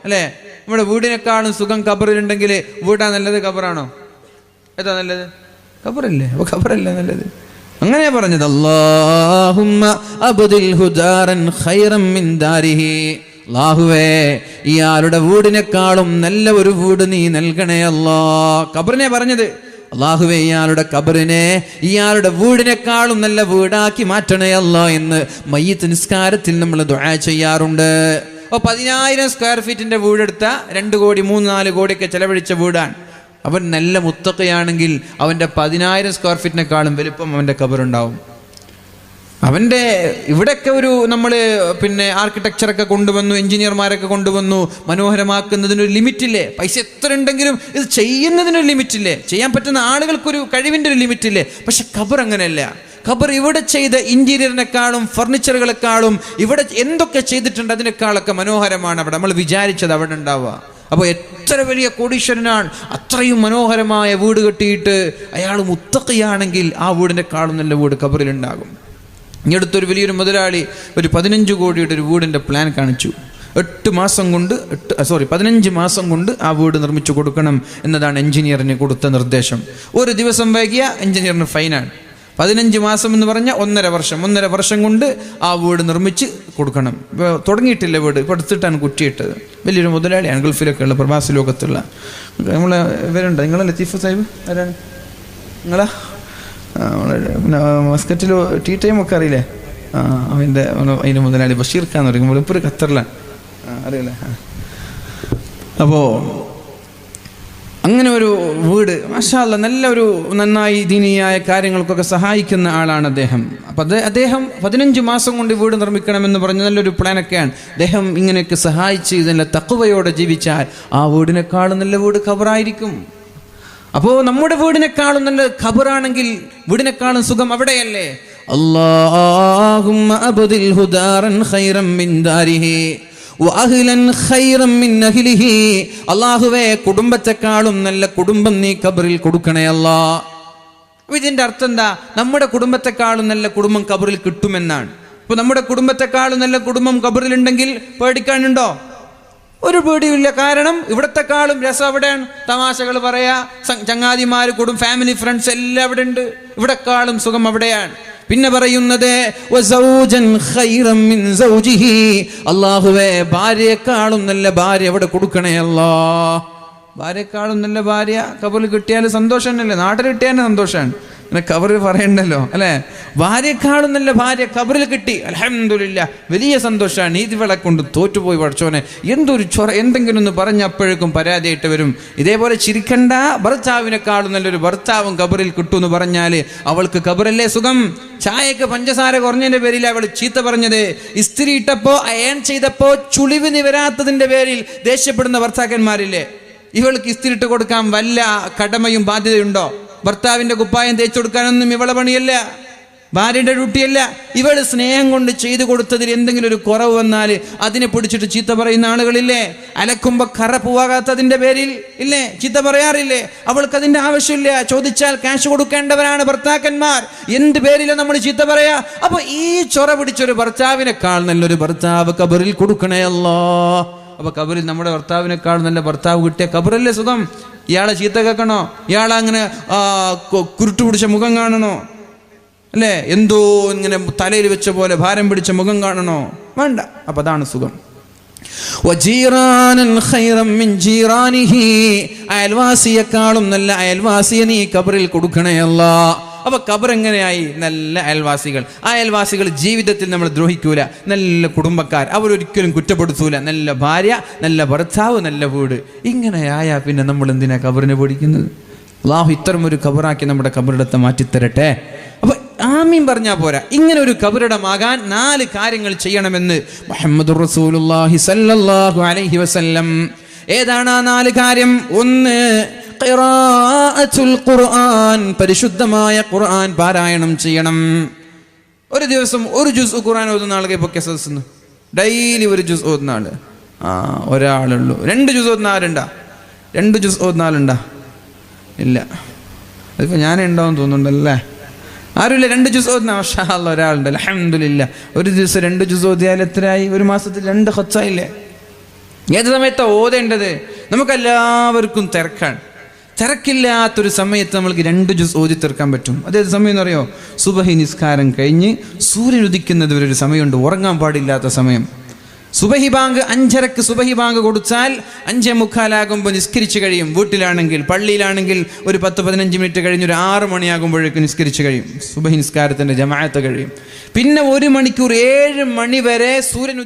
അല്ലേ? നമ്മുടെ വീടിനേക്കാളും സുഖം ഖബറിലുണ്ടെങ്കിൽ വീടാ നല്ലത് ഖബറാണോ? ഏതാ നല്ലത്? ഖബറല്ലേ? അപ്പൊ ഖബറല്ലേ നല്ലത്? അങ്ങനെ പറഞ്ഞത്, അല്ലാഹുമ്മ അബ്ദിൽഹു ദാരൻ ഖൈറൻ മിൻ ദാരിഹി. അല്ലാഹുവേ, ഇയാളുടെ വീടിനേക്കാളും നല്ല ഒരു വീട് നീ നൽകണേ അല്ലാ. ഖബറിനെ പറഞ്ഞത്. അല്ലാഹുവേ, ഇയാളുടെ ഖബറിനെ ഇയാളുടെ വീടിനേക്കാളും നല്ല വീടാക്കി മാറ്റണേ അല്ലാ എന്ന് മയ്യിത്ത് നിസ്കാരത്തിൽ നമ്മൾ ദുആ ചെയ്യാറുണ്ട്. അപ്പോൾ 10,000 സ്ക്വയർ ഫീറ്റിന്റെ വീടെടുത്ത 2 കോടി 3-4 കോടിയൊക്കെ ചെലവഴിച്ച വീടാണ്. അവൻ നല്ല മുത്തഖിയാണെങ്കിൽ അവൻ്റെ 10,000 സ്ക്വയർ ഫീറ്റിനേക്കാളും വലുപ്പം അവൻ്റെ ഖബറുണ്ടാവും. അവൻ്റെ ഇവിടെയൊക്കെ ഒരു നമ്മൾ ആർക്കിടെക്ചറൊക്കെ കൊണ്ടുവന്നു, എഞ്ചിനീയർമാരൊക്കെ കൊണ്ടുവന്നു, മനോഹരമാക്കുന്നതിനൊരു ലിമിറ്റില്ലേ? പൈസ എത്ര ഉണ്ടെങ്കിലും ഇത് ചെയ്യുന്നതിനൊരു ലിമിറ്റില്ലേ? ചെയ്യാൻ പറ്റുന്ന ആളുകൾക്കൊരു കഴിവിൻ്റെ ഒരു ലിമിറ്റില്ലേ? പക്ഷെ ഖബർ അങ്ങനെയല്ല. ഖബർ ഇവിടെ ചെയ്ത ഇന്റീരിയറിനേക്കാളും ഫർണിച്ചറുകളെക്കാളും ഇവിടെ എന്തൊക്കെ ചെയ്തിട്ടുണ്ട് അതിനേക്കാളൊക്കെ മനോഹരമാണ് അവിടെ നമ്മൾ വിചാരിച്ചത് അവിടെ ഉണ്ടാവുക. അപ്പോൾ എത്ര വലിയ കോടീശ്വരനാണ്, അത്രയും മനോഹരമായ വീട് കെട്ടിയിട്ട് അയാൾ മുത്തഖിയാണെങ്കിൽ ആ വീടിനേക്കാളും നല്ല വീട് ഖബറിലുണ്ടാകും. ഈ അടുത്തൊരു വലിയൊരു മുതലാളി ഒരു 15 കോടിയുടെ ഒരു വീടിൻ്റെ പ്ലാൻ കാണിച്ചു. 15 മാസം കൊണ്ട് ആ വീട് നിർമ്മിച്ചു കൊടുക്കണം എന്നതാണ് എഞ്ചിനീയറിന് കൊടുത്ത നിർദ്ദേശം. ഒരു ദിവസം വൈകിയ എഞ്ചിനീയറിന് ഫൈനാണ്. 15 മാസം എന്ന് പറഞ്ഞാൽ 1.5 വർഷം കൊണ്ട് ആ വീട് നിർമ്മിച്ച് കൊടുക്കണം. ഇപ്പോൾ തുടങ്ങിയിട്ടില്ല വീട്, ഇപ്പോൾ എടുത്തിട്ടാണ് കുറ്റിയിട്ടത്. വലിയൊരു മുതലാളിയാണ്, ഗൾഫിലൊക്കെ ഉള്ള പ്രവാസി ലോകത്തുള്ള. നമ്മളെ ഇവരുണ്ട്, നിങ്ങളെ ലത്തീഫ് സാഹിബ് ആരാണ്? നിങ്ങളാ മസ്കറ്റിൽ ടീ ടൈം ഒക്കെ അറിയില്ലേ? അതിൻ്റെ മുതലാളി ബഷീർ ഖാൻ എന്ന് പറയുമ്പോൾ ഇപ്പോൾ ഖത്തറിലാണ്, അറിയില്ലേ? അപ്പോൾ അങ്ങനെ ഒരു വീട് മാഷാ അല്ലാ നല്ലൊരു നന്നായി ദീനിയായ കാര്യങ്ങൾക്കൊക്കെ സഹായിക്കുന്ന ആളാണ് അദ്ദേഹം. അപ്പം അദ്ദേഹം 15 മാസം കൊണ്ട് വീട് നിർമ്മിക്കണമെന്ന് പറഞ്ഞ് നല്ലൊരു പ്ലാനൊക്കെയാണ്. അദ്ദേഹം ഇങ്ങനെയൊക്കെ സഹായിച്ച് ഇതിൻ്റെ തഖ്വയോടെ ജീവിച്ചാൽ ആ വീടിനേക്കാളും നല്ല വീട് ഖബറായിരിക്കും. അപ്പോൾ നമ്മുടെ വീടിനേക്കാളും നല്ല ഖബറാണെങ്കിൽ വീടിനേക്കാളും സുഖം അവിടെയല്ലേ? അല്ലാഹുമ്മ അബ്ദിൽഹു ദാരൻ ഖൈറൻ മിൻ ദാരിഹി വഅഹ്ലൻ ഖൈറൻ മിൻ അഹ്ലിഹി. അല്ലാഹുവേ, കുടുംബത്തെക്കാളും നല്ല കുടുംബം നീ ഖബറിൽ കൊടുക്കണേ അല്ലാ. ഇതിന്റെ അർത്ഥം എന്താ? നമ്മുടെ കുടുംബത്തെക്കാളും നല്ല കുടുംബം ഖബറിൽ കിട്ടുമെന്നാണ്. അപ്പോൾ നമ്മുടെ കുടുംബത്തെക്കാളും നല്ല കുടുംബം ഖബറിലുണ്ടെങ്കിൽ പേടിക്കാനുണ്ടോ? ഒരു പേടിയില്ല. കാരണം ഇവിടത്തെക്കാളും രസം അവിടെയാണ്. തമാശകൾ പറയാ, ചങ്ങാതിമാര്, ഫാമിലി ഫ്രണ്ട്സ് എല്ലാം അവിടെ ഉണ്ട്. ഇവിടെക്കാളും സുഖം അവിടെയാണ്. പിന്നെ പറയുന്നത് അല്ലാഹുവേ, ഭാര്യയെക്കാളും നല്ല ഭാര്യ അവിടെ കൊടുക്കണേ അല്ലാ. ഭാര്യയെക്കാളും നല്ല ഭാര്യ ഖബറിൽ കിട്ടിയാൽ സന്തോഷം തന്നെയല്ലേ? നാട്ടിൽ കിട്ടിയാലും സന്തോഷമാണ്. പിന്നെ ഖബറിൽ പറയണ്ടല്ലോ അല്ലേ? ഭാര്യയെക്കാളും നല്ല ഭാര്യ ഖബറിൽ കിട്ടി, അൽഹംദുലില്ലാ, വലിയ സന്തോഷമാണ്. നീതിവളെ കൊണ്ട് തോറ്റുപോയി പഠിച്ചോനെ, എന്തൊരു ചൊറ, എന്തെങ്കിലും ഒന്ന് പറഞ്ഞ അപ്പോഴേക്കും പരാതിയായിട്ട് വരും. ഇതേപോലെ ചിരിക്കണ്ട, ഭർത്താവിനെക്കാളും നല്ലൊരു ഭർത്താവും ഖബറിൽ കിട്ടുമെന്ന് പറഞ്ഞാൽ അവൾക്ക് ഖബറല്ലേ സുഖം. ചായക്ക് പഞ്ചസാര കുറഞ്ഞതിന്റെ പേരിൽ അവൾ ചീത്ത പറഞ്ഞത്, ഇസ്തിരി ഇട്ടപ്പോ അയൺ ചെയ്തപ്പോ ചുളിവ് നിവരാത്തതിന്റെ പേരിൽ ദേഷ്യപ്പെടുന്ന ഭർത്താക്കന്മാരില്ലേ? ഇവൾക്ക് ഇസ്തിരിട്ട് കൊടുക്കാൻ വല്ല കടമയും ബാധ്യതയുണ്ടോ? ഭർത്താവിന്റെ കുപ്പായം തേച്ചു കൊടുക്കാനൊന്നും ഇവളെ പണിയല്ല, ഭാര്യയുടെ ഡ്യൂട്ടിയല്ല. ഇവൾ സ്നേഹം കൊണ്ട് ചെയ്തു കൊടുത്തതിൽ എന്തെങ്കിലും ഒരു കുറവ് വന്നാൽ അതിനെ പിടിച്ചിട്ട് ചീത്ത പറയുന്ന ആളുകളില്ലേ? അലക്കുമ്പോ കറ പോവാകാത്തതിന്റെ പേരിൽ ഇല്ലേ ചീത്ത പറയാറില്ലേ? അവൾക്ക് അതിന്റെ ആവശ്യമില്ല. ചോദിച്ചാൽ ക്യാഷ് കൊടുക്കേണ്ടവരാണ് ഭർത്താക്കന്മാർ. എന്ത് പേരിലാണ് നമ്മൾ ചീത്ത പറയാ? അപ്പൊ ഈ ചൊറ പിടിച്ചൊരു ഭർത്താവിനേക്കാൾ നല്ലൊരു ഭർത്താവ് ഖബറിൽ കൊടുക്കണേ അല്ലാ. അപ്പൊ ഖബറിൽ നമ്മുടെ ഭർത്താവിനേക്കാൾ നല്ല ഭർത്താവ് കിട്ടിയ ഖബറല്ലേ സുഖം? ഇയാളെ ചീത്ത കേൾക്കണോ? ഇയാളെ അങ്ങനെ കുരുട്ടു പിടിച്ച മുഖം കാണണോ? അല്ലേ? എന്തോ ഇങ്ങനെ തലയിൽ വെച്ച പോലെ ഭാരം പിടിച്ച മുഖം കാണണോ? വേണ്ട. അപ്പൊ അതാണ് സുഖം. അയൽവാസിയെക്കാളും നല്ല അയൽവാസിയെ നീ ഖബറിൽ കൊടുക്കണേ അല്ലാ. അപ്പൊ ഖബർ എങ്ങനെയായി? നല്ല അയൽവാസികൾ. ആ അയൽവാസികൾ ജീവിതത്തിൽ നമ്മൾ ദ്രോഹിക്കൂല. നല്ല കുടുംബക്കാർ, അവരൊരിക്കലും കുറ്റപ്പെടുത്തൂല. നല്ല ഭാര്യ, നല്ല ഭർത്താവ്, നല്ല വീട്. ഇങ്ങനെയായാ പിന്നെ നമ്മൾ എന്തിനാ ഖബറിനെ പഠിക്കുന്നത്? അല്ലാഹു ഇത്തരം ഒരു ഖബറാക്കി നമ്മുടെ ഖബറിടത്തെ മാറ്റിത്തരട്ടെ. അപ്പൊ ആമീൻ പറഞ്ഞാൽ പോരാ, ഇങ്ങനെ ഒരു ഖബറിടമാകാൻ 4 കാര്യങ്ങൾ ചെയ്യണമെന്ന് മുഹമ്മദുർ റസൂലുള്ളാഹി സ്വല്ലല്ലാഹു അലൈഹി വസല്ലം. ഏതാണ് ആ 4 കാര്യം? 1, ഖിറാഅത്തുൽ ഖുർആൻ, പരിശുദ്ധമായ ഖുർആൻ പാരായണം ചെയ്യണം. ഒരു ദിവസം ഒരു ജുസ് ഖുർആൻ ഓതുന്ന ആളുകൾ ഇപ്പോൾ കേസസ് ഡെയിലി ഒരു ജുസ് ഓതുന്ന ആള് ഒരാളുള്ളൂ. 2 ജുസ് ഓതുന്ന ആരുണ്ടാ? 2 ജുസ് ഓതുന്ന ആളുണ്ടാ? ഇല്ല. അതിപ്പോൾ ഞാനേ ഉണ്ടാവും തോന്നുന്നുണ്ടല്ലേ? ആരുമില്ല. 2 ജുസ് ഓതുന്ന മാഷാ അല്ലാഹ് ഒരാളുണ്ട്. അൽഹംദുലില്ലാ. ഒരു ദിവസം 2 ജുസ് ഓതിയാൽ എത്രയായി? ഒരു മാസത്തിൽ 2 ഖത്സായില്ലേ? ഏത് സമയത്താണ് ഓതേണ്ടത്? നമുക്കെല്ലാവർക്കും തിരക്കാണ്. തിരക്കില്ലാത്തൊരു സമയത്ത് നമ്മൾക്ക് 2 ജുസ് ഓതി തീർക്കാൻ പറ്റും. അതേത് സമയം എന്നറിയോ? സുബഹി നിസ്കാരം കഴിഞ്ഞ് സൂര്യൻ ഉദിക്കുന്നത് വരെ ഒരു സമയമുണ്ട്, ഉറങ്ങാൻ പാടില്ലാത്ത സമയം. സുബഹി ബാങ്ക് 5:30 സുബഹി ബാങ്ക് കൊടുത്താൽ 5:45 നിസ്കരിച്ച് കഴിയും. വീട്ടിലാണെങ്കിൽ, പള്ളിയിലാണെങ്കിൽ ഒരു 10-15 മിനിറ്റ് കഴിഞ്ഞ് ഒരു 6 മണിയാകുമ്പോഴേക്കും നിസ്കരിച്ച് കഴിയും. സുബഹി നിസ്കാരത്തിൻ്റെ ജമാഅത്ത് കഴിയും. പിന്നെ 1 മണിക്കൂർ 7 മണി വരെ സൂര്യൻ